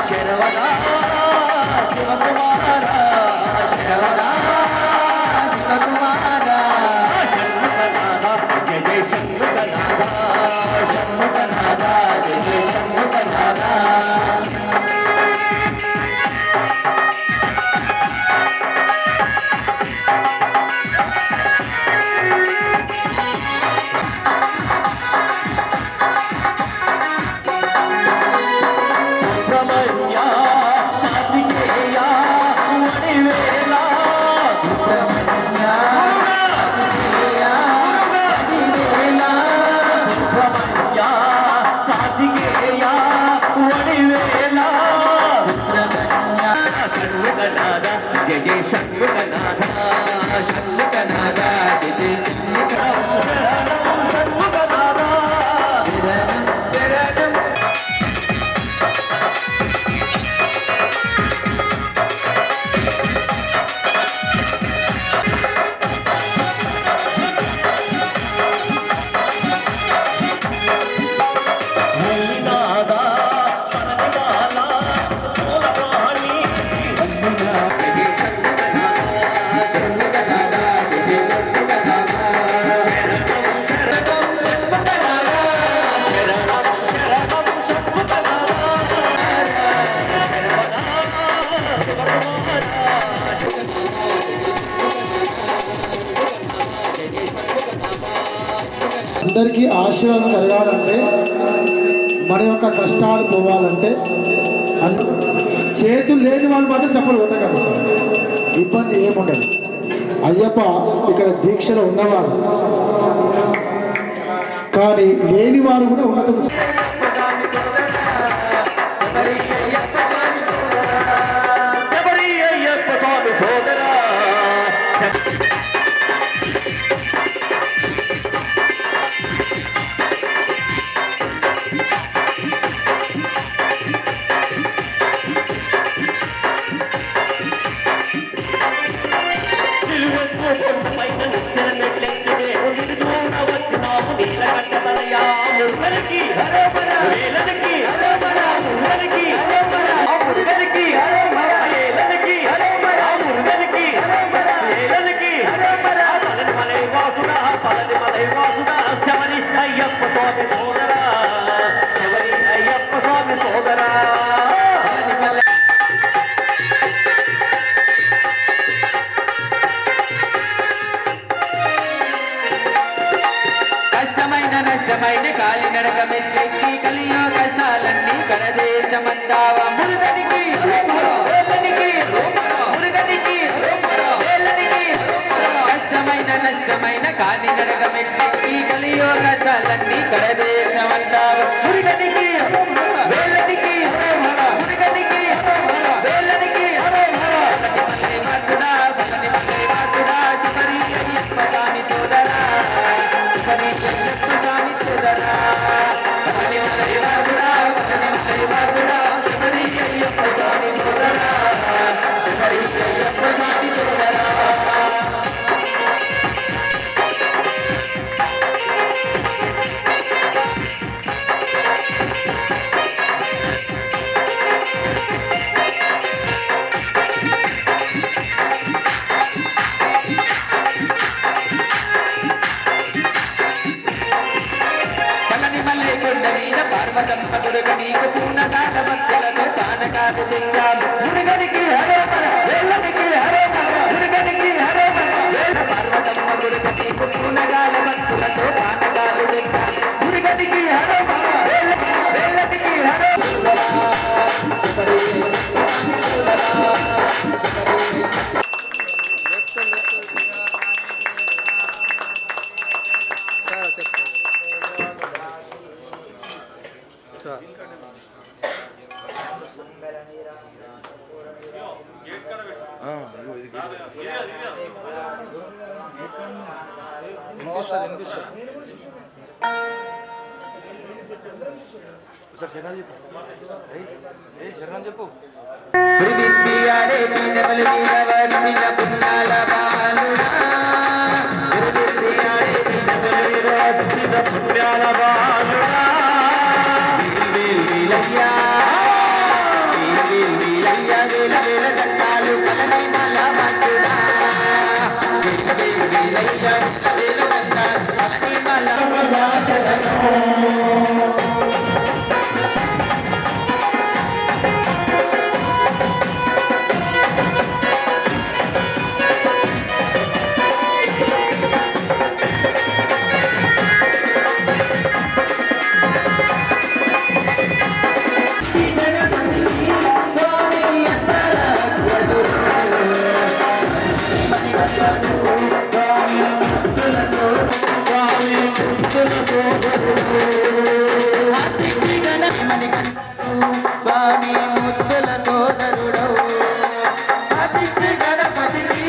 శరవణ శివకుమార శరవణ శివకుమార షణ్ముఖనాథ జయ జయ షణ్ముఖనాథ షణ్ముఖనాథ జయ జయ షణ్ముఖనాథ సుబ్రహ్మణ్య కార్తికేయ వడివేల సుబ్రహ్మణ్య కార్తికేయ వడివేల సుబ్రహ్మణ్య కార్తికేయ వడివేల సుబ్రహ్మణ్య షణ్ముఖనాథ జయ జయ షణ్ముఖనాథ షణ్ముఖనాథ జయ జయ షణ్ముఖనాథ శరణం షణ్ముఖనాథ శరణం శరణం హరినాథ పరనిమాల సోలప్రాణి అందరికీ ఆశీర్వాదం కలగాలంటే మన యొక్క కష్టాలు పోవాలంటే చేతులు లేని వాళ్ళు మాత్రం చప్పలు కొట్టగలరు సార్. ఇబ్బంది ఏముండదు. అయ్యప్ప ఇక్కడ దీక్షలో ఉన్నవారు కానీ లేని వారు కూడా ఉన్నత శబరి అయ్యప్ప స్వామి సోదరా పైన నిచ్చెన మెట్లెక్కితే ఒంటి చూడ వచ్చినాము నీలకంఠతనయ మురుగనికి వేలనికి మురుగనికి మురుగనికి వేలనికి మురుగనికి వేలనికి శబరి వాసుడా శబరి అయ్యప్ప స్వామి సోదరా శబరి అయ్యప్ప స్వామి సోదరా నష్టమైన కాలి నడక మెట్లెక్కి కలియో కష్టాలన్నీ కడదేచమంటావా మురుగనికి నష్టమైన కాలి నడక మెట్లెక్కి కలియో కష్టాలన్నీ కడదేచమంటావా మురుగనికి వేళ్ళనికి మురుగనికి వేళ్ళనికి వాసుడా శబరి అయ్యప్ప స్వామి సోదరా శబరి అయ్యప్ప స్వామి సోదరా శబరి వాసుడా శబరి అయ్యప్ప స్వామి సోదరా శబరి అయ్యప్ప స్వామి సోదరా పార్వతమ్మ కొడుకు నీకు పూర్ణకాల భక్తులతో తానకాలు తెచ్చాము మురుగనికి హరోమర వేళ్ళనికి హరోమర మురుగనికి హరోమర పార్వతమ్మ కొడుకు నీకు పూర్ణకాల భక్తులతో తానకాలు తెచ్చాము మురుగనికి హరోమర వేళ్ళనికి హరోమర చెప్పు ఆడే మీనవలు వీరవర్చిన పున్నాల బాలుడా ఆడే మీనవలు వీరవర్చిన పుణ్యాల బాలుడా వీలయ్యా వేల వేల దండాలు పలని మల మంతుడా వీలయ్యా వేల దండాలు పలని మల స్వామి ముద్దుల సోదరుడవు గణపతికి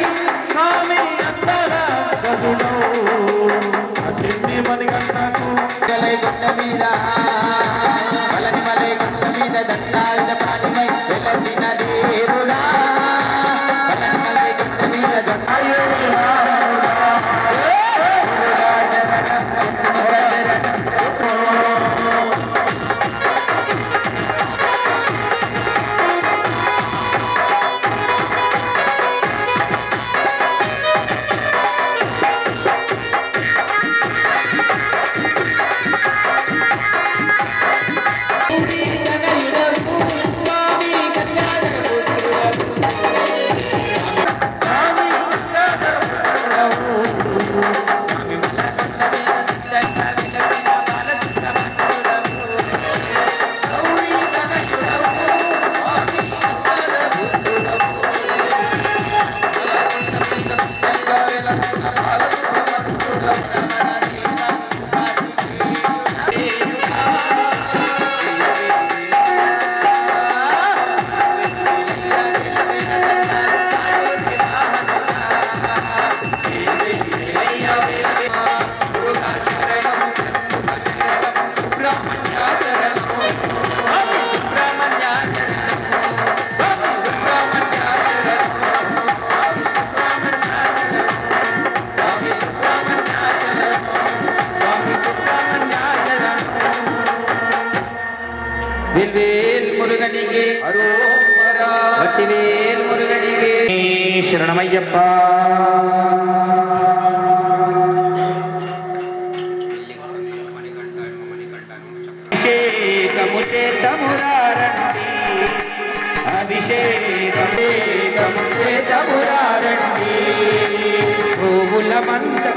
స్వామి అందర కొండ మీద మలై కొండ మీద దండాల పాలిమై వెలసిన దేవుడా మలై కొండ మీద வேல்வேல் முருகனிಗೆ வட்டிவேல் முருகனிಗೆ ಶರಣಮಯ್ಯಪ್ಪ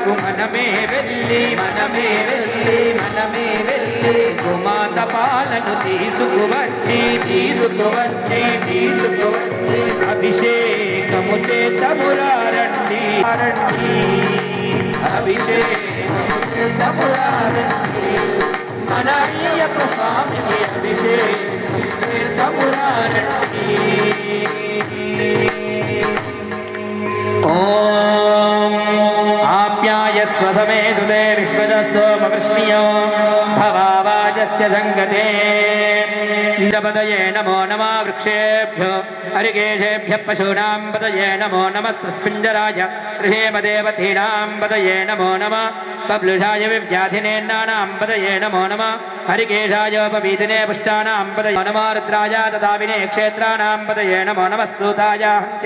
వరకు మనమే వెళ్ళి గోమాత పాలను తీసుకువచ్చి అభిషేకము చేతమురారండి అభిషేకము చేతమురారండి మన అయ్యప్ప స్వామికి అభిషేకము చేతమురారండి ఓం ఆప్యాయస్వ సಮೇతుతే విశ్వదస్సోమవృష్ణియో భవావాజస్య సంగతే ఇంద్రపదయే నమో నమః వృక్షేభ్యో హరికేశేభ్యః పశూనాం పదయే నమో నమః సస్మింజరాయ ఋషేమదేవతీనాం పదయే నమో నమః బబ్లుషాయ వివ్యాధినేన్నానాం పదయే నమో నమః హరికేశాయోపవీతినే పుష్టానాం పదయే నమో రుద్రాయ తదావినే క్షేత్రానాం పదయే నమో నమః సూతాయ హంచ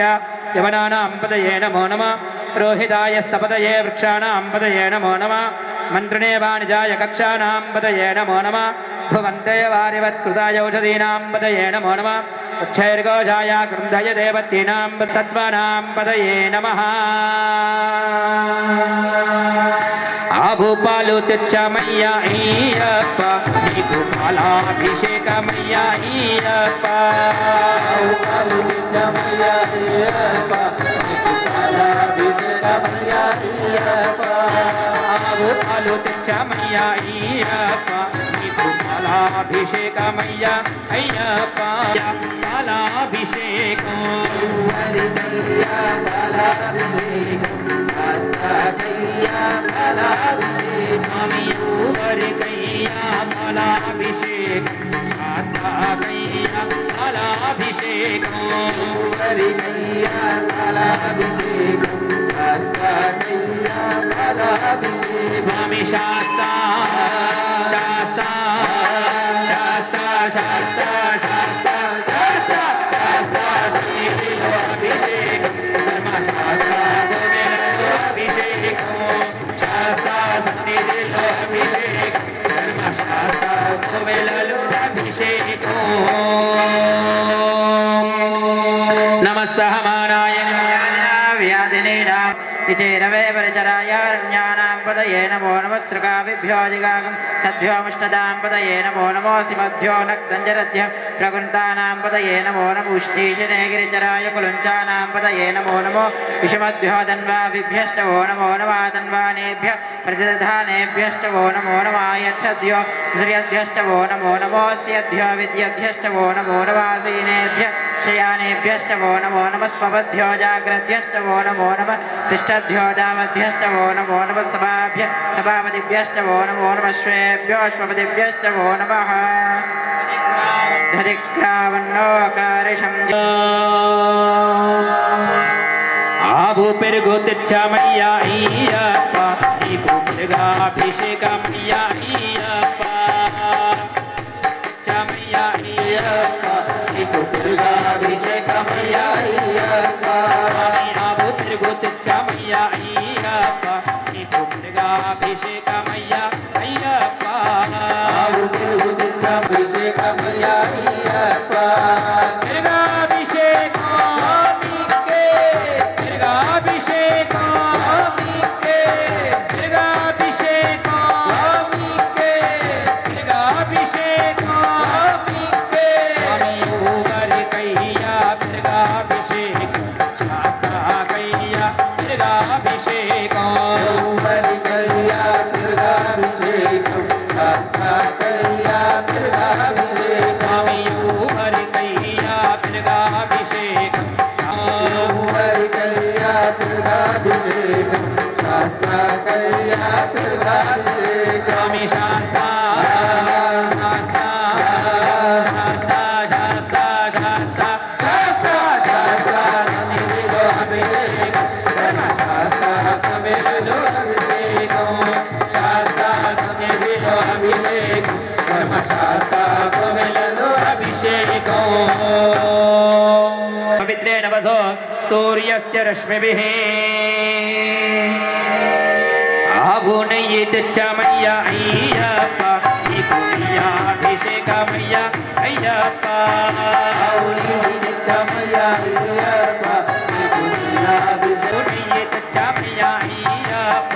యవనానాం పదయే నమో నమః రోహితాయ స్తపదయే వృక్షాణాం పదయే నమో నమః మంత్రిణే వాణిజాయ కక్షానాం పదయే నమో నమః భువంతయ వారివత్కృతాయ ఔషధీనాం పదయే నమో నమః ఉచ్చైర్ఘోషాయ కృంధయ దేవతీనాం సత్వానాం పదయే నమః ఆభూపాలు తెచ్చమయ్యా అయ్యప్ప నీకు పాలాభిషేకమయ్యా అయ్యప్ప ఆభూపాలు తెచ్చమయ్యా అయ్యప్ప నీకు పాలాభిషేకమయ్యా అయ్యప్ప ఆభూపాలు తెచ్చమయ్యా అయ్యప్ప నీకు పాలాభిషేకమయ్యా అయ్యప్ప పాలాభిషేకం స్వామి వరికయ్యా పాలాభిషేకం శాస్త్రకయ్యా పాలాభిషేకం వరికయ్యా పాలాభిషేకం శాస్త్రకయ్యా పాలాభిషేకం స్వామి శాస్త్ర శాస్త్ర శాస్త్ర శాస్త్ర శాస్త్ర శాస్త్ర శాస్త్ర సన్నిధిలో అభిషేకం ధర్మశాస్త్ర అభిషేకం శాస్త్ర సన్నిధిలో అభిషేకం ధర్మశాస్త్ర సువేళలో అభిషేకం నమః సహమానాయ వ్యాధినేనా విచేరవే పరిచరాయారణ్యానాం పదయే నమో నమః సృగావిభ్యోజిగాగం సద్భ్యోముష్టదాం పదయే నమో నమోసి మధ్యో నక్తంజరధ్య ప్రగుంతానాం పదయే నమో నమో ఉష్ణీషినే గిరిచరాయ కులుంచానాం పదయే నమో నమో విషమద్భ్యో తన్వావిభ్యష్టవో నమో నమః తన్వానేభ్య ప్రతిదధానేభ్యష్టవో నమో నమాయచ్చద్భ్యో శ్రియద్భ్యష్టవో నమో నమోస్యద్భ్యో విద్యభ్యష్టవో నమో నమాసీనేభ్య శయానేభ్యష్టవో నమో నమః స్వపద్భ్యో జాగ్రద్భ్యష్టవో నమో నమః శిష్టద్భ్యో దామద్భ్యష్టవో నమో నమః సభాపతిభ్యష్టవో నమో నమః శ్వేభ్యో శ్వపతిభ్యష్టవో నమః ధరిక్రావన్నోకారిషం ఆభూ పెరుగు తెచ్చామయ్యా అయ్యప్ప నీకు పెరుగాభిషేకమయ్యా అయ్యప్ప తెచ్చామయ్యా అయ్యప్ప నీకు పెరుగాభిషేకమయ్యా అయ్యప్ప ఆభూ పెరుగు తెచ్చామయ్యా అయ్యప్ప నీకు పెరుగాభిషేకమయ్యా అయ్యప్ప ఆభూ పెరుగు తెచ్చామయ్యా అయ్యప్ప స్వామి శాస్త్ర శాస్త్ర శాస్త్ర శాస్త్ర శాస్త్ర శాస్త్ర శాస్త్ర సమిధిలో అభిషేకం శాస్త్ర సమిధిలో అభిషేకం శాస్త్ర సమిధిలో అభిషేకం ధర్మశాస్త్ర సమిధిలో అభిషేకం పవిత్రేణ వసో సూర్యస్య రశ్మిభిః ఆభూనయ్యి తెచ్చామయ్యా అయ్యప్ప నీకు అభిషేకమయ్యా అయ్యప్ప ఆభూనయ్యి తెచ్చామయ్యా అయ్యప్ప నీకు అభిషేకమయ్యా అయ్యప్ప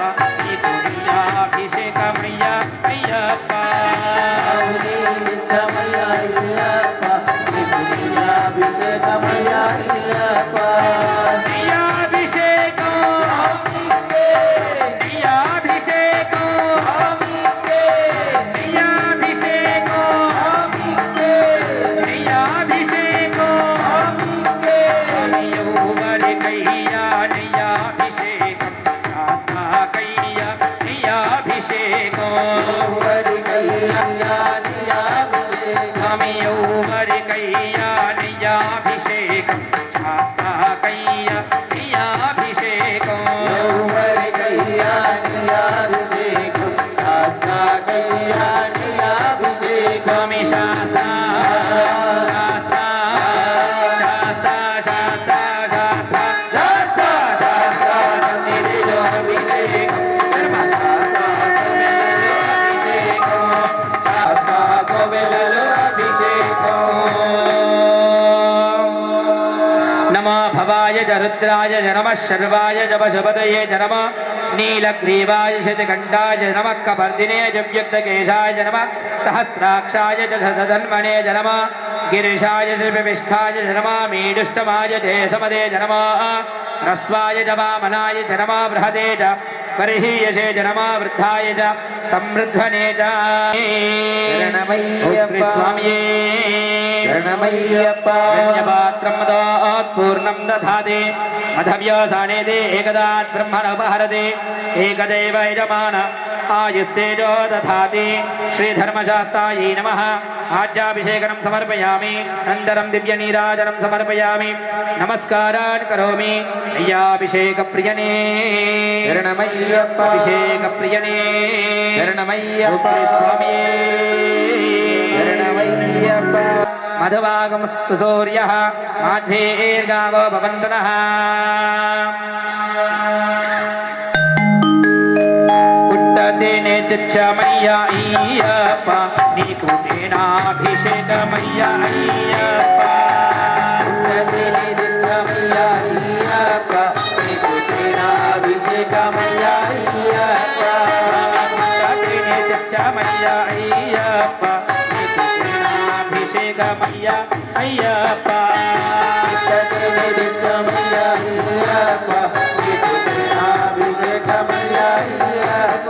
वीरभद्राय नमः शर्वाय च पशुपतये च नमः नीलग्रीवाय शतकण्ठाय नमः कपर्दिने च व्यक्तकेशाय नमः सहस्राक्षाय च शतधन्वने च नमः गिरिशाय च विष्ठाय च नमः मीडुष्टमाय च समदे च नमः ह्रस्वाय च वामनाय च नमः बृहदे च परिहीयसे च नमः वृद्धाय च समृद्धने च श्री स्वामिये पात्रं पूर्णं दधाति मधव्यसानेते एकदात् ब्रह्मण उपहरति एकदैव यजमान आयुस्तेजो दधाति श्रीधर्मशास्त्रायै नमः आज्याभिषेकं समर्पयामि अनन्तरं दिव्यनीराजनं समर्पयामि नमस्कारान् करोमि अय्याभिषेकप्रियने अभिषेकप्रियने श्री स्वामिये मधुवागमस्तु सूर्यः माध्वेर्गावो भवन्तु नः पुट्टतेने च मय्या अय्यप्प नीकु तेनाभिषेकमय्या अय्यप्प पुट्टतेने च मय्या अय्यप्प नीकु तेनाभिषेकमय्या अय्यप्प पुट्टतेने च मय्या अय्यप्प अभिषेकमय्या अय्यप्प पुट्टतेने च मय्या अय्यप्प नीकु तेनाभिषेकमय्या अय्यप्प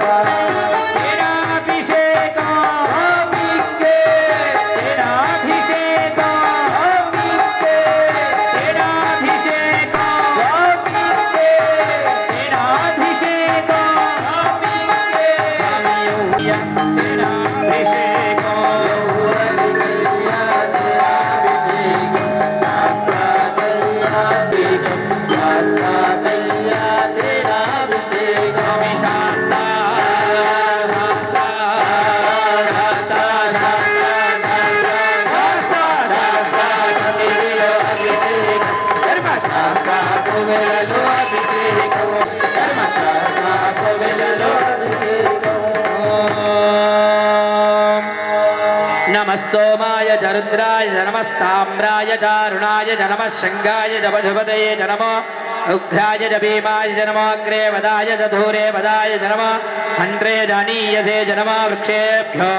नमः सोमाय च रुद्राय च नमस्ताम्राय च अरुणाय च नमः शङ्गाय च पशुपतये च नमः उग्राय च भीमाय च नमः अग्रे वदाय च धूरे वदाय च नमः हन्त्रे जानीयसे च नमः वृक्षेभ्यो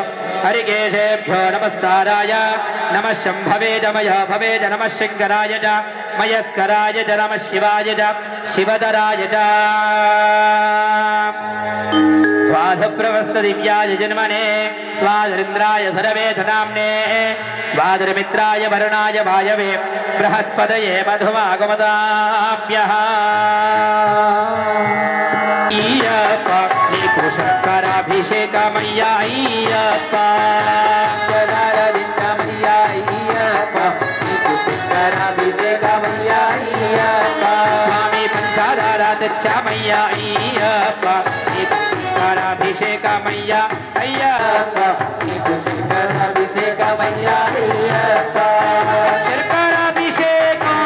हरिकेशेभ्यो नमस्ताराय नमः शम्भवे च मयः भवे च नमः शङ्कराय च मयस्कराय च नमः शिवाय च शिवधराय च स्वाधुप्रवस्त दिव्याय जन्मने स्वाधरिन्द्राय धरवेधनाम्ने स्वाधरमित्राय वरुणाय वायवे बृहस्पतये मधुमागमदाभ्यः अय्यप्प नीकु शर्कराभिषेकमय्या अय्यप्प मय्या अय्यप्प नीकु शर्कराभिषेकमय्या अय्यप्प स्वामी पञ्चाधारातिच्च मय्या अय्यप्प अभिषेकमय्या अय्यप्प नीकु शर्कराभिषेकमय्या अय्यप्प शर्कराभिषेकं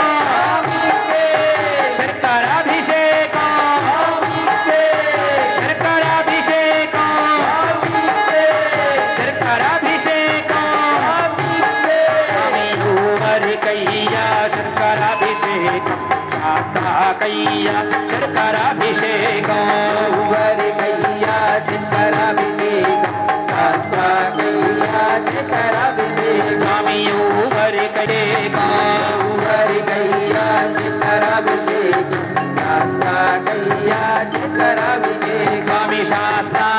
वरिकैया शर्कराभिषेकं शास्त्राकैया शर्कराभिषेकं स्वामी वरिकैया शर्कराभिषेकं शास्त्राकैया शर्कराभिषेकं स्वामी शास्त्रा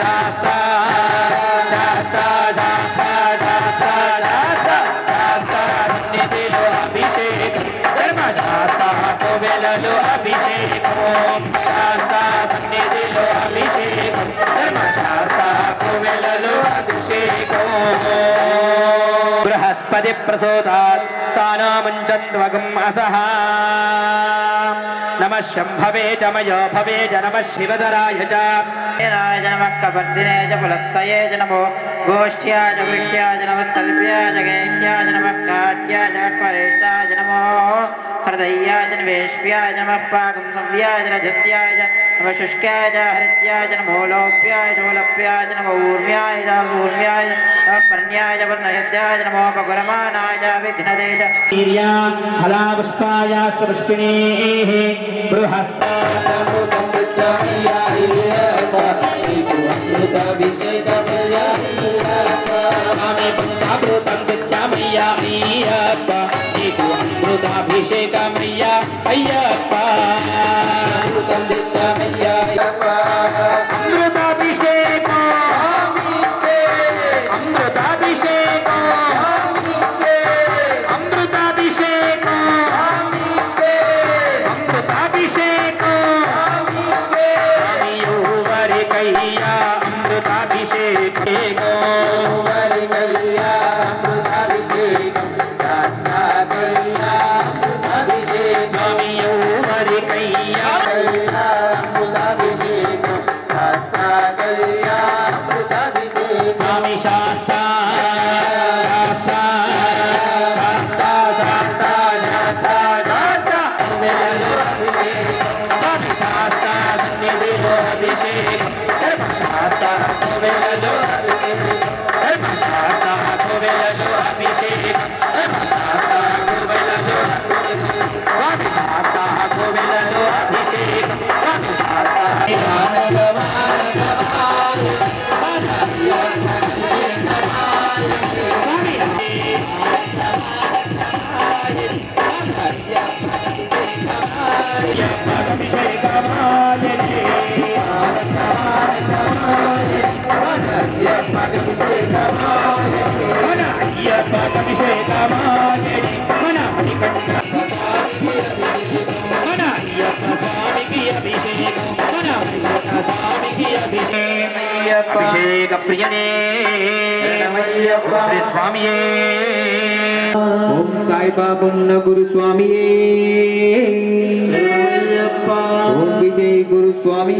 शास्त्रा शास्त्रा शास्त्रा शास्त्रा शास्त्रा शास्त्रा सन्निधिलो अभिषेकं धर्मशास्त्रा कोवेललो अभिषेकं शास्त्रा सन्निधिलो अभिषेकं धर्मशास्त्रा कोवेललो अभिषेकं बृहस्पति प्रसूतात् सानो मुञ्चत्वगम् असः नमः शम्भवे च मयो भवे च नमः शिवधराय च नमः कपर्दिने च पुलस्तये च नमो गोष्ठ्याय च वृक्ष्याय च नमस्तल्प्याय च गेह्याय च नमः काट्याय च परेष्ठाय च नमो हृदयाय च निवेश्याय च नमः पाकं संव्याय च रजस्याय च नमः शुष्काय च हरित्याय च नमो लोप्याय चोलप्याय च नमो ऊर्म्याय च सूर्म्याय नमः पर्ण्याय च वर्णयद्याय च नमो पकुरमानाय च विघ्नदे च वीर्या फलापुष्पायाश्च पुष्पिणीः बृहस्पतिमृतं स्वामी पंचामृतं गच्छामय्या अय्यप्पा नीकु अमृताभिषेकमय्या अय्यप्पा अमृतं गच्छामय्या अय्यप्पा अमृताभिषेक अमृताभिषेक अमृताभिषेक अमृताभिषेक स्वामी कैया अमृताभिषेक स्वामी शास्ता शास्ता शास्ता शास्ता शास्ता शास्ता स्वामी शास्ता सन्निधिलो अभिषेक धर्म शास्ता कोवेलो अभिषेक धर्म शास्ता कोवेलो अभिषेक धर्म शास्ता कोवेलो स्वामी शास्ता कोवेलो अभिषेक स्वामी शास्ता अभिषेक प्रियने श्री स्वामी ओम साई बाबा गुरु स्वामी ओम विजय गुरु स्वामी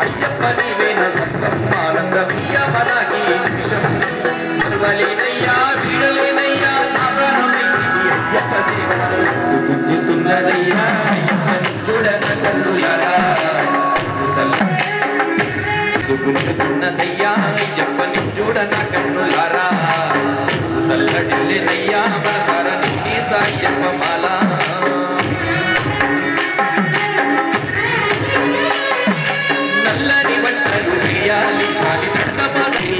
అయ్యప్ప నీవేన సత్వం ఆనందమీయ మనకి నిమిషం మరువలేనయ్యా వీడలేనయ్యా నా ప్రాణమైంది అయ్యప్ప దేవా సుగుంజుతున్నదయ్యా అయ్యప్పని చూడన కన్నులారా సుగుంజుతున్నదయ్యా అయ్యప్పని చూడన కన్నులారా తల్లడిల్లెనయ్యా మనసార నిన్నే సాయ్యప్ప మాల నల్లని బట్టలు వేయాలి కాలి దండమాలి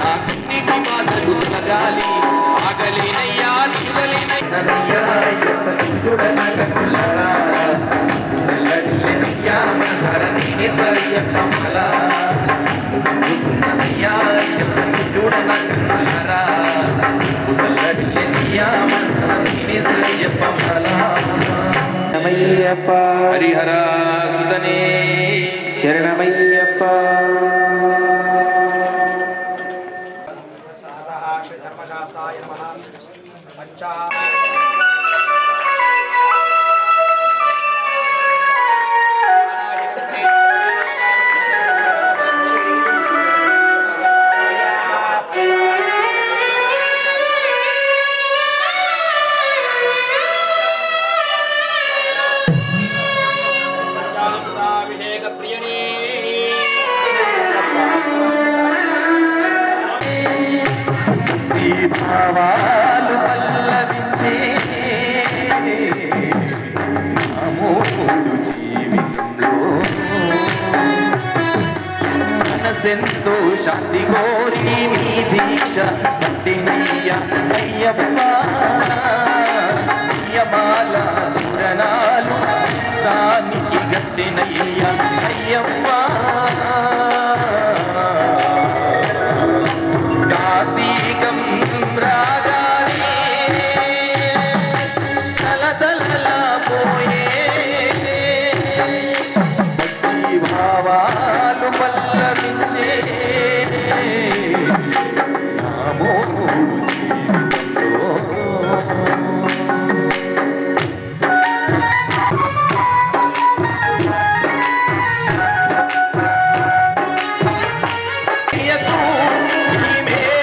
ఆ కన్నిటి బాధలు తొలగాలి ఆగలేనయ్యా నిలువలేనయ్యా అయ్యప్పని చూడన కన్నులారా తల్లడిల్లెనయ్యా మనసార నిన్నే సాయ్యప్ప మాల సుగుంజుతున్నదయ్యా అయ్యప్పని చూడన కన్నులారా శరణమయ్యప్ప హరిహర సుతనే శరణమయ్యప్ప భావాలు పల్లవించే అమోడు జీవితంలో మనసెంతో శాంతి కోరి నీ దీక్ష పట్టినయ్య అయ్యప్ప యమాల తురణాలు దానికి గట్టినయ్య అయ్యప్ప కార్తీకం రాగానే తలతలలా పోయే భక్తి భావాలు పల్లవించే నామోడు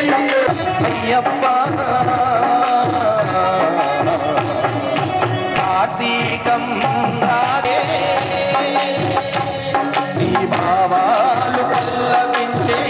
జీవితంలో అయ్యప్ప కార్తీకం రాగే నీ భావాలు పల్లవించే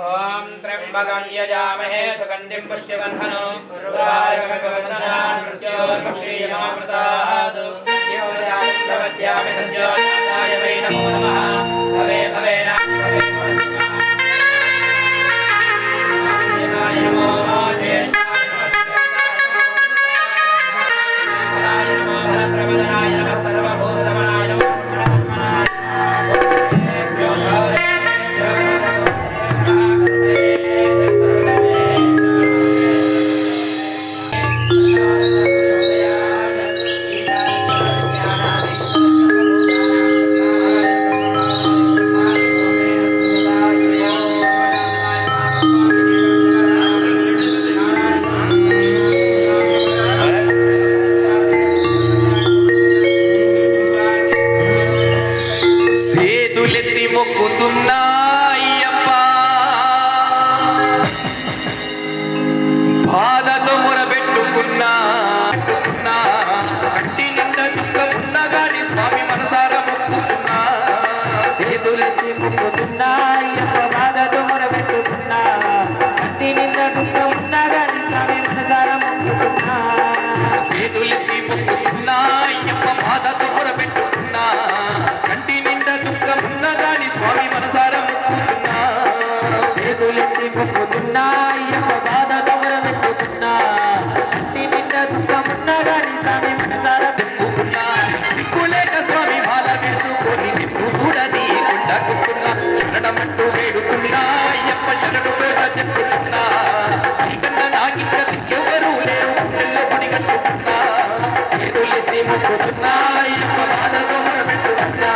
ఓం త్ర్యంబకం యజామహే సుగంధిం పుష్టివర్ధనం ఉర్వారుకవందనాన్ మృత్యోర్ముక్షీయమామృతాత్ యోయామిత్రవద్యామి సజ్జోనాయ వై నమో నమః భవే భవేన నమో ప్రవదనాయ నమః సర్వభూతమనాయ నమః చేతులెత్తి మొక్కుతున్నా అయ్యప్ప బాధతో మొరబెట్టుకున్నా కంటి నిండా దుఃఖమున్నా గాని స్వామి మనసారా మొక్కుతున్నా చేతులెత్తి మొక్కుతున్నా అయ్యప్ప బాధతో మొరబెట్టుకున్నా కంటి నిండా దుఃఖమున్నా గాని స్వామి మనసారా మొక్కుతున్నా చేతులెత్తి మొక్కుతున్నా అయ్యప్ప బాధతో మొరబెట్టుకున్నా కంటి నిండా దుఃఖమున్నా గాని స్వామి మనసారా మొక్కుతున్నా చేతులెత్తి మొక్కుతున్నా అయ్యప్ప బాధతో మొరబెట్టుకున్నా కంటి నిండా దుఃఖమున్నా గాని స్వామి మనసారా మొక్కుతున్నా దిక్కులేక స్వామి బాల వేసుకొని నిన్ను చూడని కొండకుస్తున్నా శరణమంటూ వేడుకున్నా అయ్యప్ప శరణు పేద చెప్పుకున్నా నీకన్నా నాకింక దిక్కెవరూ లేరు గుండెల్లో గుడి కట్టుకున్నా చేతులెత్తి మొక్కుతున్నా అయ్యప్ప బాధతో మొరబెట్టుకున్నా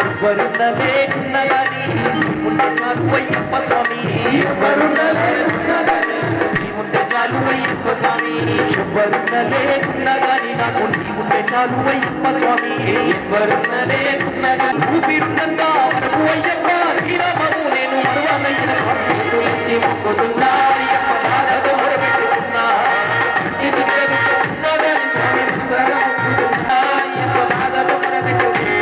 ఎవరున్న లేకున్నా గాని ఉంటే చాలు అయ్యప్ప స్వామి ఎవరున్న లేకున్నా గాని ఉంటే చాలు అయ్యప్ప స్వామి ఎవరున్న లేకున్నా గాని నాకు నీ ఉంటే చాలు అయ్యప్ప స్వామి ఎవరున్న లేకున్నా గాని ఊపిరున్నంత వరకు అయ్యప్ప శ్రీరామము నేను మరువనయ్యా చేతులెత్తి మొక్కుతున్నా అయ్యప్ప బాధతో మొరబెట్టుకున్నా ఇది ఉన్నా గాని స్వామి మనసారా మొక్కుతున్నా అయ్యప్ప బాధతో మొరబెట్టుకున్నా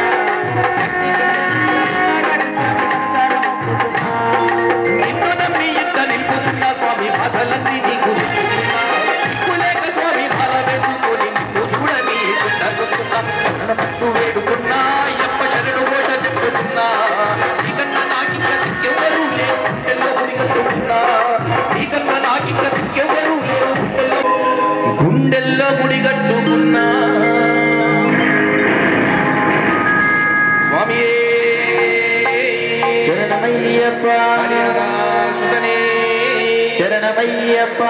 నిన్ను నమ్మి ఇంత నింపుతున్నా స్వామి బాధలన్నీ నీకు చెప్పుతున్నా కులేక స్వామి బాల వేసుకొని నిన్ను చూడని కుండకొస్తున్నా శరణమంటూ వేడుకున్నా అయ్యప్ప శరణు ఘోష చెప్పుతున్నా నీకన్నా నాకింక దిక్కెవ్వరూ లేరు గుండెల్లో గుడి కట్టుకున్నా నీకన్నా నాకింక దిక్కెవ్వరూ లేరు గుండెల్లో గుడి కట్టుకున్నా స్వామియే శరణమయ్యప్ప సుతనే శరణమయ్యప్ప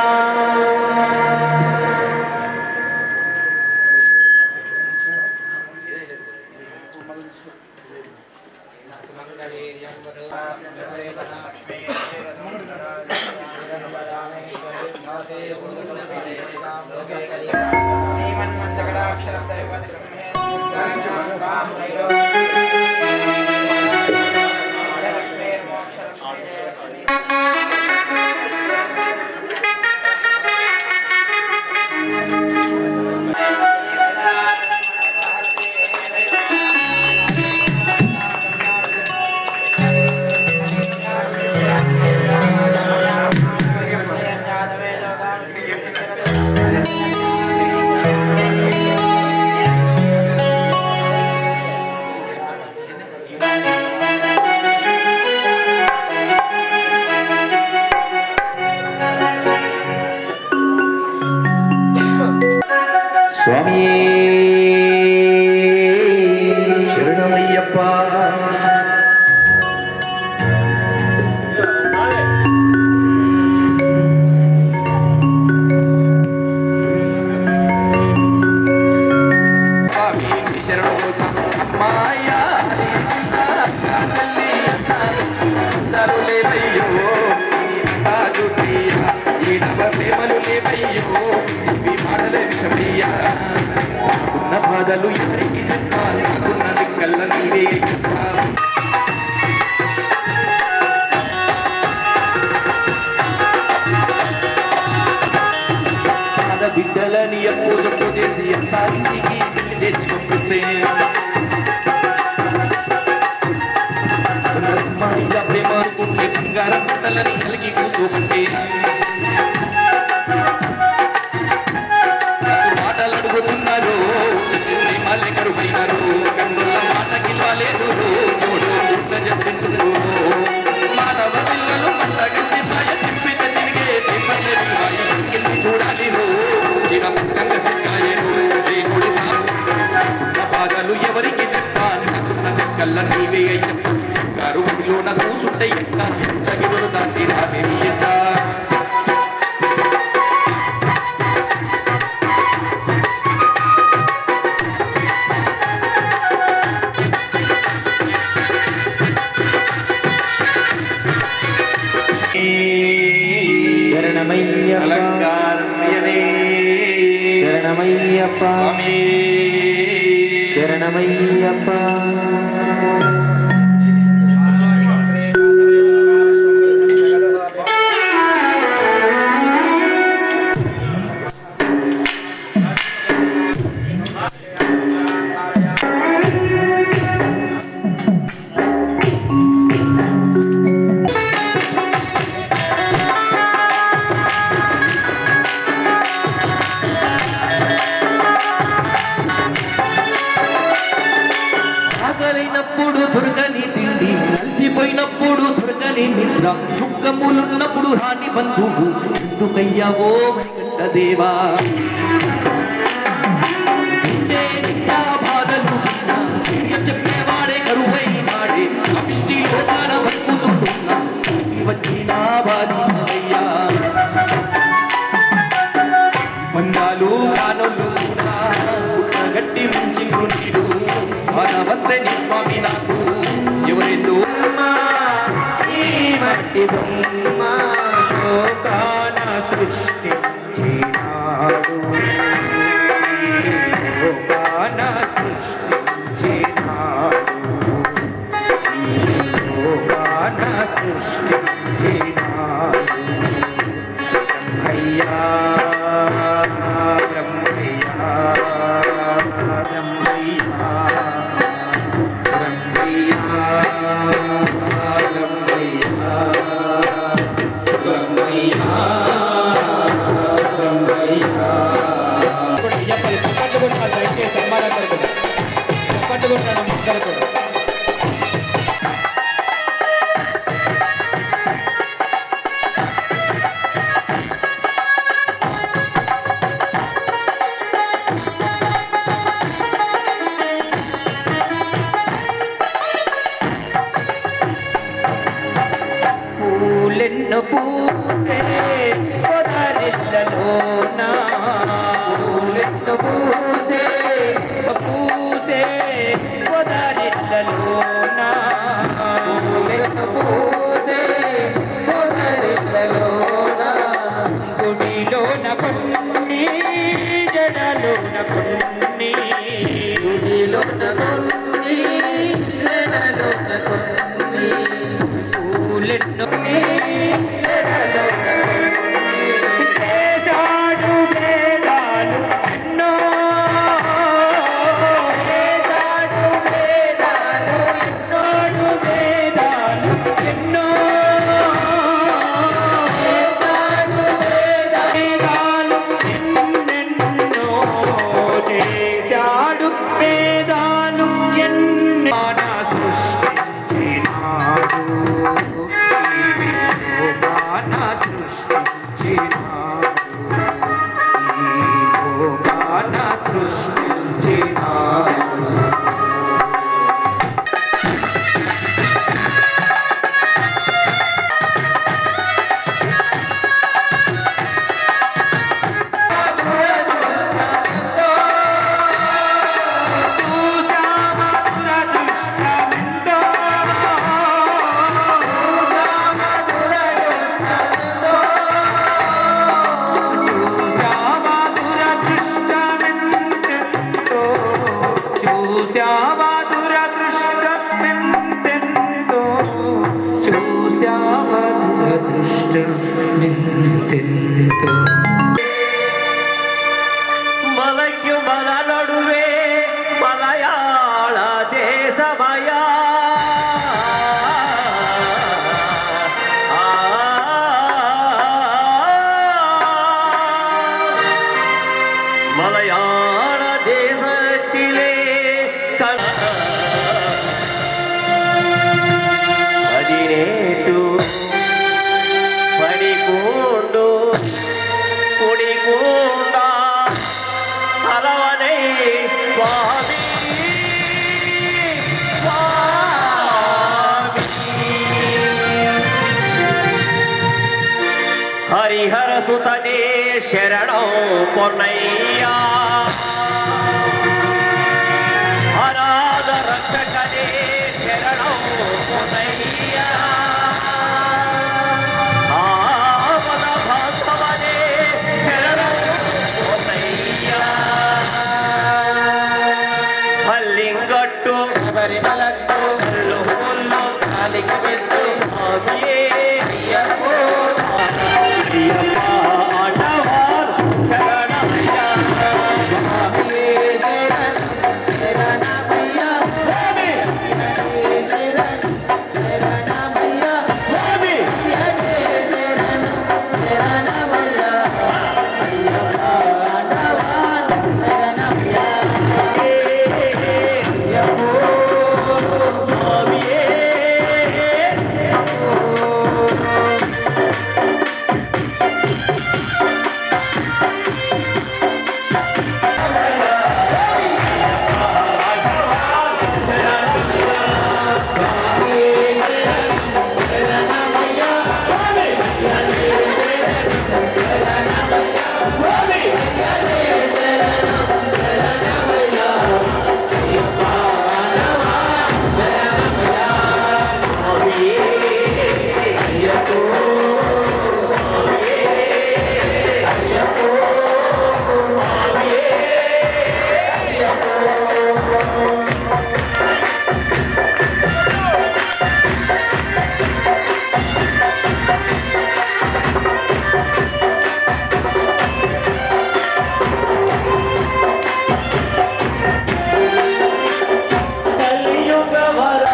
స్వామి శరణమయ్యప్ప స్వామి శరణు కోసం అమ్మాయా అందరూ లేవయ్యో ఈ నవ ప్రేమలు లేవయ్యో ఇవి మాటలే విషమయ్యా ఉన్న బాధలు ఎవరికి చెప్పాలి ఉన్న దిక్కల్ల నీవే చెప్పాలి బిడ్డలని ఎక్కువ జప్పు చేసి అత్తారింటికి పెళ్లి చేసి పంపిస్తే రస్మాయిగా ప్రేమ అనుకుంటే బంగారం బట్టలని కలిగి కూసోమంటే మాటలు అడుగుతున్నారు ప్రేమాలే కరువైనారు కన్నుల మాట గిల్వలేదు చెప్పిండ్రు మానవ పిల్లలు మంట గంటి మాయ చింపిత తిరిగే చూడాలి దినముఖంగా సిక్కాయను దేవుడి బాధలు ఎవరికి చెప్పాలి కళ్ళ నీవే అయ్యప్ప గారులోన కూసుంటే ఎక్క తగిరులు దాటి రామేమి ఎక్క శరణమయ్యప్ప శరణమయ్యప్ప ఆకలైనప్పుడు దొరకని తిండి అలసిపోయినప్పుడు దొరకని నిద్ర దుఃఖములున్నప్పుడు రాని బంధువు ఎందుకయ్యావో మణికంఠ దేవా బాధలు చెప్పేవాడే కరువైనాడే అపిష్టిలో తాన బతుకుతుంటున్నా వచ్చిన బాధయ్యా బంధాలు కానోళ్ళు గట్టి మంచి గుండీడు వస్తే నీ స్వామి నాకు ఎవరెందు మట్టి బొమ్మ లోకాన సృష్టించినాడు లోకాన సృష్టించినాడు లోకాన సృష్టించినాడు బ్రహ్మయ్యా బ్రహ్మయ్యా దయచేసి అమ్మాలందరూ కూడా పట్టుకుంటాను అందరూ కూడా పూలెన్ను పూచే పొదరిల్లలోన పూలెన్ను పూసే పూసే పొదరిల్లలోన పూలెన్ను పూసే పొదరిల్లలోన గుడిలోన కొన్ని జడలోన కొన్ని గుడిలోన కొన్ని జడలోన కొన్ని చేశాడు వేదాలు ఎన్నో చేశాడు వేదాలు ఎన్నోడు వేదాలు ఎన్నో చేశాడు వేదాలు ఎన్నెన్నో చేశాడు వేదాలు ఎన్నో సృష్టించినాడు పూండు కుడికూండ అలవనే స్వామి హరిహర సుతనే శరణం పొన్నయ్యా అనాథ రక్షకనే శరణం పొన్నయ్యా ఆపద భాస్వనే శరణం పొన్నయ్యా మల్లింగట్టు శబరిమలట్టు కళ్ళు ముళ్ళు కాలికి పెట్టు స్వామియే అయ్యప్పో అయ్యప్ప ఆటవారు శరణమయ్యా స్వామియే శరణం శరణమయ్యా స్వామి శరణమయ్యా స్వామి శరణం శరణమయ్యా అయ్యప్ప ఆడవాన్ శరణమయ్యా అయ్యప్పో స్వామియే కలియుగ వరద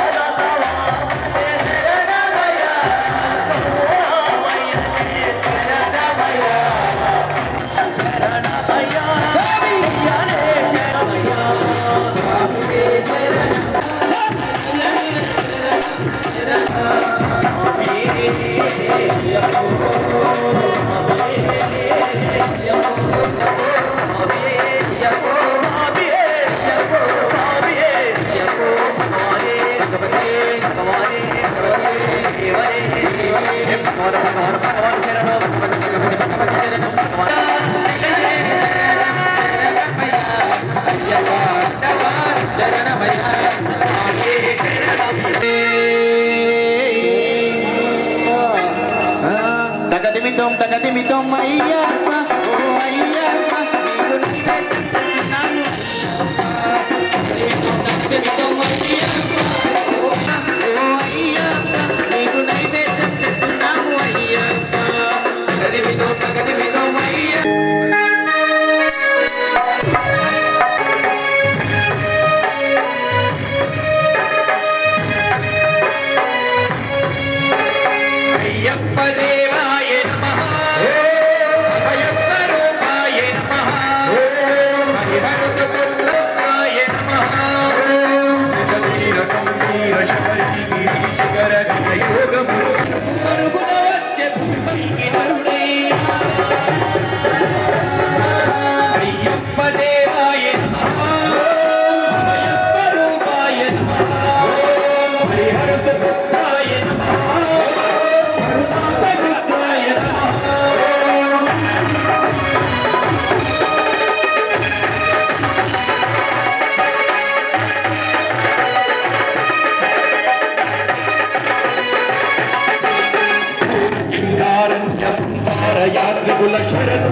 తగదిమితం అయ్యప్ప ఓ అయ్యప్ప నీకు నివేదిస్తున్నాను తగదిమితం అయ్యప్ప ఓ అయ్యప్ప నీకు నైవేద్యం చేస్తున్నాము అయ్యప్ప తగదిమితం అయ్యప్ప అయ్యప్ప దేవాయ నమః అయ్యప్ప రూపాయ నమః హరిహర సుపుత్రాయ నమః వీర గంభీర శబరి గిరీశ గర గణ యోగము మరుగున వచ్చే భూమికి నరుడై అయ్యప్ప దేవాయ నమః అయ్యప్ప రూపాయ నమః హరిహర సుపుత్రాయ నమః యాత్రికుల శరణు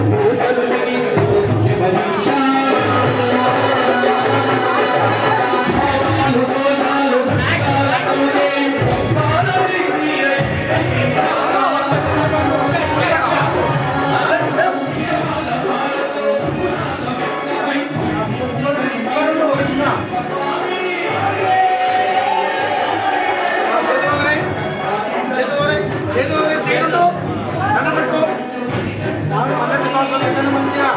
మంచిగా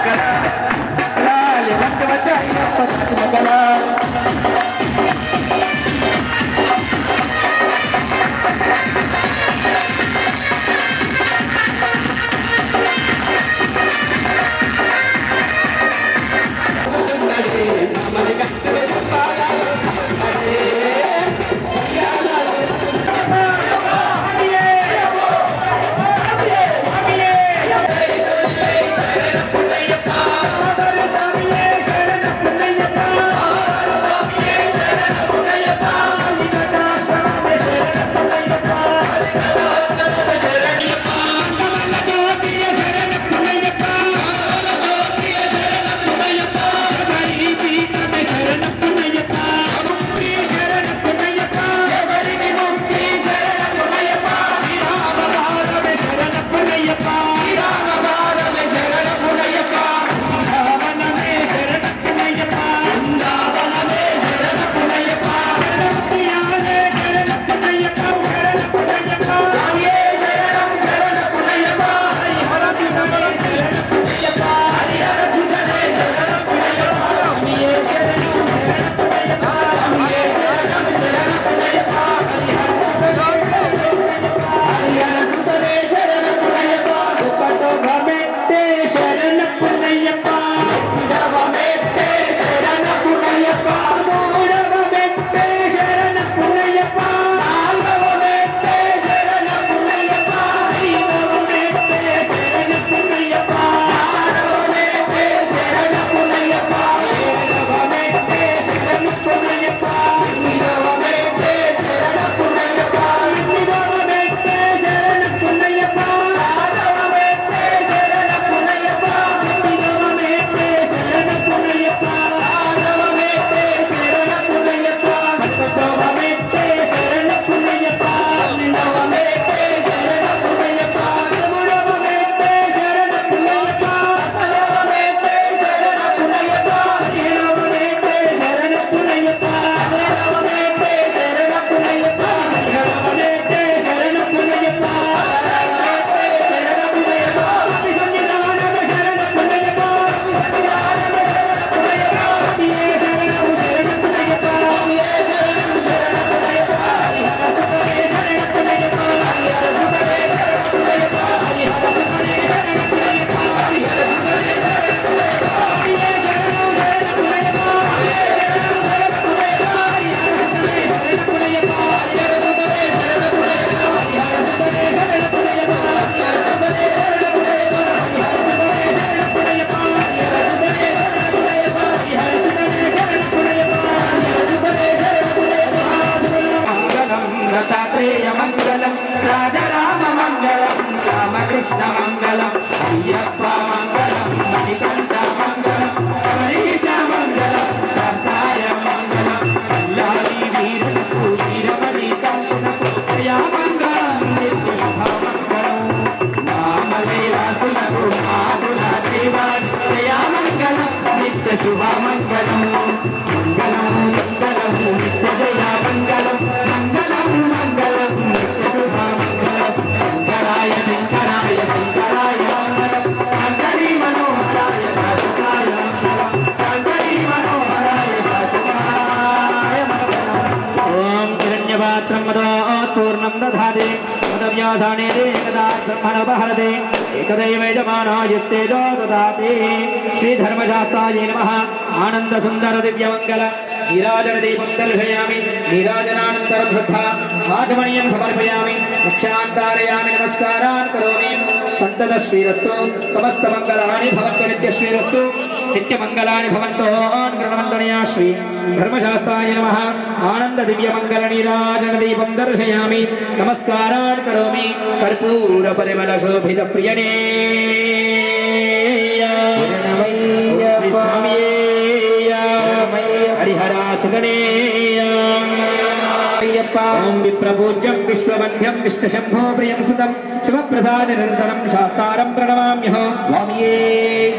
Gala శుభమంగళం మంగళం మంగళం నిత్యజయ మంగళం మంగళం మంగళం నిత్య శుభమంగళం శంకరాయ శంకరాయ శంకరాయ మంగళం శంకరీ మనోహరాయ శాశ్వతాయ మంగళం శంకరీ మనోహరాయ శాశ్వతాయ మంగళం. ఓం హిరణ్యపాత్రం మదోత్పూర్ణం దధాతి మదవ్యాసానే ఏకదా బ్రహ్మణోపహరతే ఏకదైవైజమానాయస్తేజో దదాతి. శ్రీధర్మశాస్త్రాయ నమః. ఆనందసుందర దివ్యమంగళ నీరాజనదీపం దర్శయామి. నీరాజనానంతరం శ్రద్ధా ఆచమనీయం సమర్పయామి. రక్షాంతారయామి. నమస్కారాన్ కరోమి. సంతత శ్రీరస్తు. సమస్త మంగళాని భవంతు. నిత్యశ్రీరస్తు. నిత్యమంగళాని భవంతు. గృహవంతనయా శ్రీ ధర్మశాస్త్రాయ నమః. ఆనంద దివ్యమంగళ నీరాజనదీపం దర్శయామి. నమస్కారాన్ కరోమి. కర్పూర పరిమళ శోభిత ప్రియనే శ్రీ స్వామియే హరిహరాసుగనేయ ఓం విప్రపూజ్యం విశ్వవంద్యం విష్ణుశంభో ప్రియం సుతం శివప్రసాద నిరంతరం శాస్త్రం ప్రణమామ్యహం. స్వామియే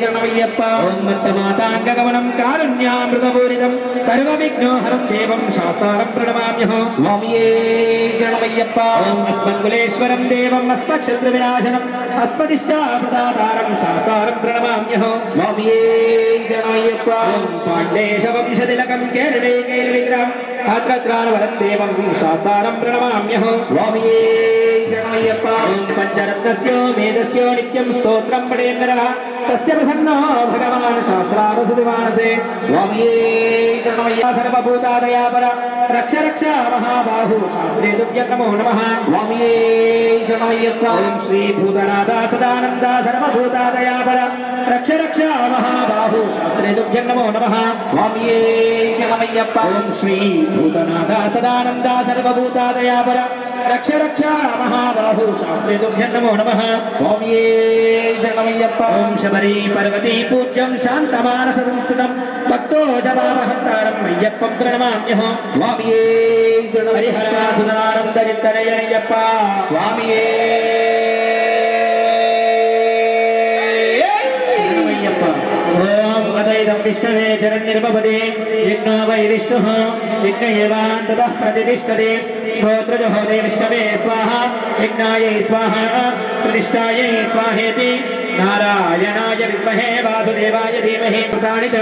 శరణమయ్యప్ప. ఓం మత్తమాతాంగగమనం కారుణ్యామృతపూరితం సర్వవిఘ్నోహరం దేవం శాస్త్రం ప్రణమామ్యహం. స్వామియే శరణమయ్యప్ప. ఓం అస్మద్కులేశ్వరం దేవం అస్మక్షత్రువినాశనం అస్మదిష్టాపదాతారం శాస్త్రం ప్రణమామ్యహం. స్వామియే శరణమయ్యప్ప. ఓం పాండేశవంశతిలకం కేరళే కేరవిగ్రహం ఆత్రత్రానవరం దేవం శాస్త్రం ప్రణమామ్యహం. స్వామియే శరణమయ్యప్ప. ఓం పంచరత్నస్యో మేధస్యో నిత్యం స్తోత్రం పఠేన్నరః తస్య ప్రసన్నో భగవాన్ శాస్త్రారసతి మానసే. స్వామియే శరణమయ్యప్ప. సర్వభూతాదయాపర రక్ష రక్ష మహాబాహు శాస్త్రే తుభ్యం నమో నమః. స్వామియే శరణమయ్యప్ప. ఓం శ్రీ భూతనాథ సదానంద సర్వభూతాదయాపర రక్ష రక్ష మహాబాహు శాస్త్రే తుభ్యం నమో నమః. స్వామియే శరణమయ్యప్ప. ఓం శ్రీ భూతనాథ సదానంద సర్వభూతాదయాపర రక్ష రక్ష మహాబాహు శాస్త్రే తుభ్యం నమో నమః. స్వామియే శరణమయ్యప్ప. ఓం శబరీ పర్వతీ పూజ్యం శాంతమానస సంస్థితం భక్తోజవామహంతారం అయ్యప్పం ప్రణమామ్యహం. స్వామియే శరణమయ్యప్ప. హరిహరాసునానందజిత్తనయ్యప్ప. స్వామియే శరణమయ్యప్ప. ఓం అదైతం విష్ణవే చరణ్నిర్భవతే యజ్ఞో వై విష్ణుః యజ్ఞయేవాन्तతః ప్రతిష్ఠతే శ్రోత్రజహోదే విష్ణవే స్వాహా యజ్ఞాయై స్వాహా ప్రతిష్ఠాయై స్వాహేతి నారాయణాయ విద్మహే వాసుదేవాయ ధీమహి. కృతాని చ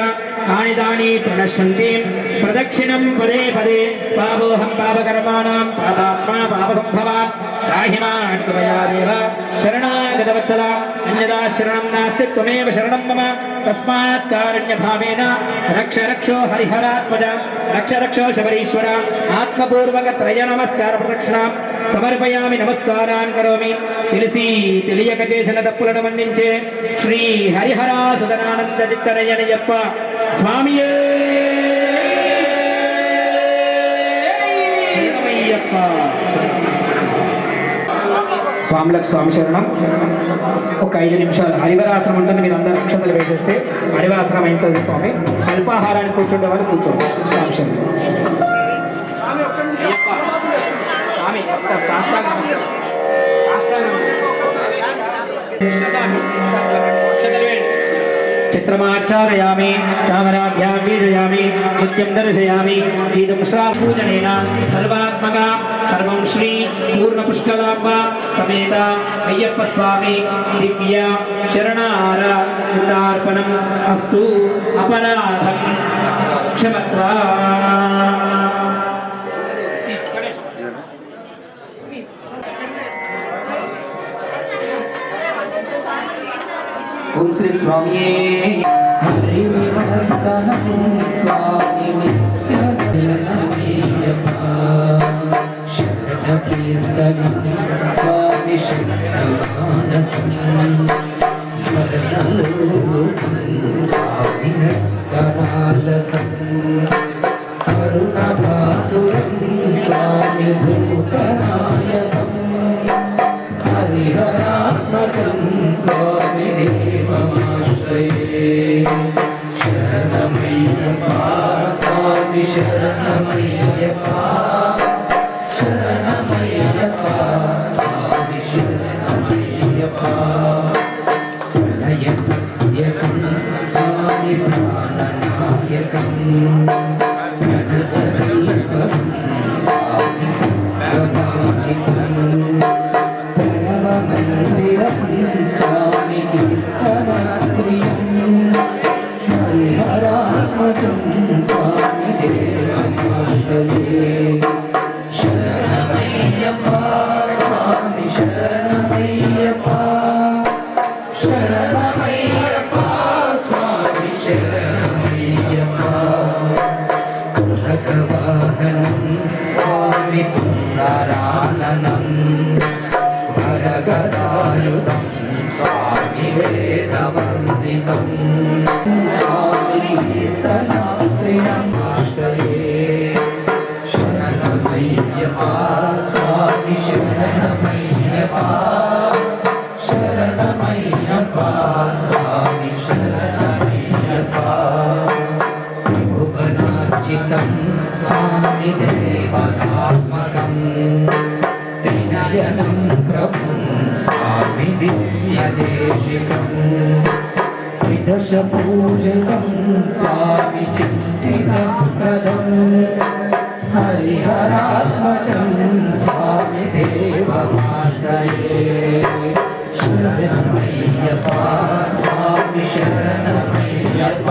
తాని తాని ప్రణశ్యంతి ప్రదక్షిణం పదే పదే పాపోహం పాపకర్మాణం పాపాత్మా పాపసంభవా రాహిమాన్ కృపయా దేవ శరణాగతవత్సల అన్యదా శరణం నాస్తి త్వమేవ శరణం మమ తస్మాత్ కారుణ్యభావేన రక్ష రక్షో హరిహరాత్మజ రక్ష రక్షో శబరీశ్వర. ఆత్మపూర్వక త్రయ నమస్కార ప్రదక్షిణం సమర్పయామి. నమస్కారాన్ కరోమి. తెలిసి తెలియక చేసిన తప్పులను మన్నించే శ్రీ హరిహరాసుదనానంద చిత్తనయ్యప్ప స్వామియే శరణమయ్యప్ప. స్వాములకు స్వామి శరణం. ఒక 5 నిమిషాలు హరివరాసనం ఉంటుంది. మీరు అందరూ అక్షతలు వేసేస్తే హరివరాసనం అవుతుంది. స్వామి అల్పాహారానికి కూర్చుంటే వాళ్ళు కూర్చోండి. స్వామి శరణం. స్వామి ఒకసారి సాష్టాంగ నమస్కారం. సాష్టాంగ చిత్రమాచారయామి చామరాభ్యాం బీజయామి నిత్యం దర్శయామి. గీతం శ్రాపూజనేన సర్వాత్మక సర్వం శ్రీ పూర్ణపుష్కలాంబ సమేత అయ్యప్ప స్వామి దివ్య చరణార వృందార్పణం అస్తు. అపరాధం క్షమత్వా. ఓం శ్రీ స్వామియే హరివర్ధనం స్వామి శరణకీర్తనం స్వామి శరణమానసం స్వామి నర్తనాలసం అరుణభాసురం స్వామి భూతనాయకం హరిహరాత్మకం స్వామి దేవమాశ్రయే. శరణమయ్యప్ప స్వామి శరణమయ్యప్ప శరణమయ్యప్ప స్వామి శరణమయ్యప్ప. ప్రళయ సత్యకం స్వామి ప్రాణనాయకం ప్రణతదీపం స్వామి సుప్రభాషితం ప్రణవమందిరం స్వామి కీర్తనాత్రియం హరిహరాత్మజం స్వామి దేవమాశ్రయే శరణమయ్యప్ప స్వామి శరణమయ్యప్ప శరణమయ్యప్ప స్వామి శరణమయ్యప్ప కుహకవాహనం స్వామి సుందరాననం వరగదాయుధం స్వామి వేదవందితం స్వామి కీర్తనాప్రియమాశ్రయే శరణమయ్యప్ప స్వామి శరణమయ్యప్ప శరణమయ్యప్ప స్వామి శరణమయ్యప్ప భువనార్చితం స్వామి దేవతాత్మకం త్రినయనం ప్రభుం స్వామి దివ్యదేశికం విదశ పూజకం స్వామి చింతితప్రదం హరిహరాత్మజం స్వామి దేవమాశ్రయే శరణమయ్యప్ప స్వామి శరణమయ్యప్ప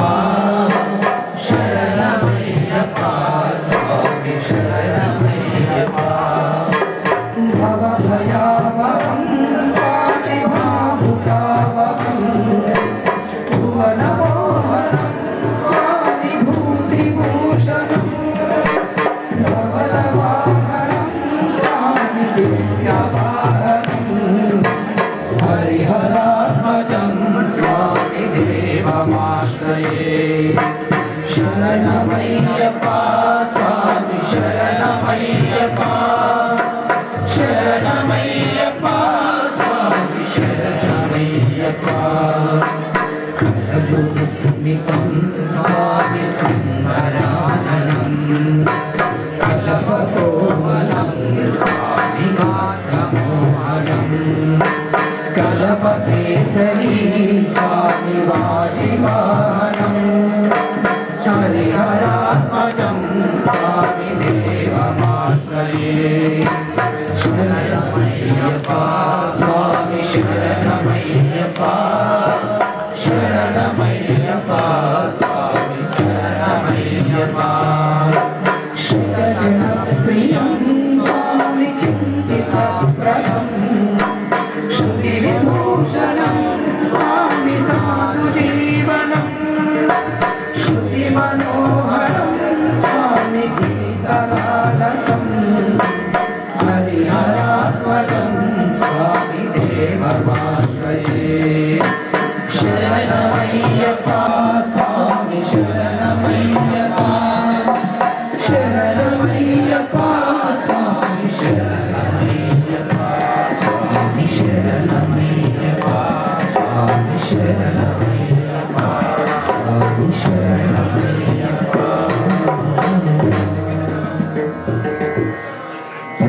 శరణమయ్యప్ప స్వామి శరణమయ్యప్ప భవభయావహం స్వామి భావుకావహం భువనమోహనం స్వామి భూతిభూషణం ధవలవాహనం స్వామి దివ్యవాహనం హరిహరాత్మజం స్వామి దేవమాశ్రయే శరణమయ్యప్ప స్వామి శరణమయ్యప్ప శరణమయ్యప్ప స్వామి శరణమయ్యప్ప కలబుస్మితం స్వామి సుందరాననం కలపకోమలం స్వామి గాత్రమోహనం కలపకేసరీ స్వామి వాజివాహనం హరిహరాత్మజం స్వామి దేవమాశ్రయే శరణమయ్యప్ప స్వామి శరణమయ్యప్ప శరణమయ్యప్ప స్వామి శరణమయ్యప్ప శతజనప్రియం స్వామి చింతితప్రదం శృతివిభూషణం స్వామి సాధుజీవనం శృతిమనోహరం స్వామి గీతలాలసం హరిహరాత్మజం స్వామి దేవమాశ్రయే శరణమయ్యప్ప స్వామి శరణమయ్యప్ప శరణమయ్యప్ప స్వామి శరణమయ్యప్ప స్వామి శరణమయ్యప్ప స్వామి శరణమయ్యప్ప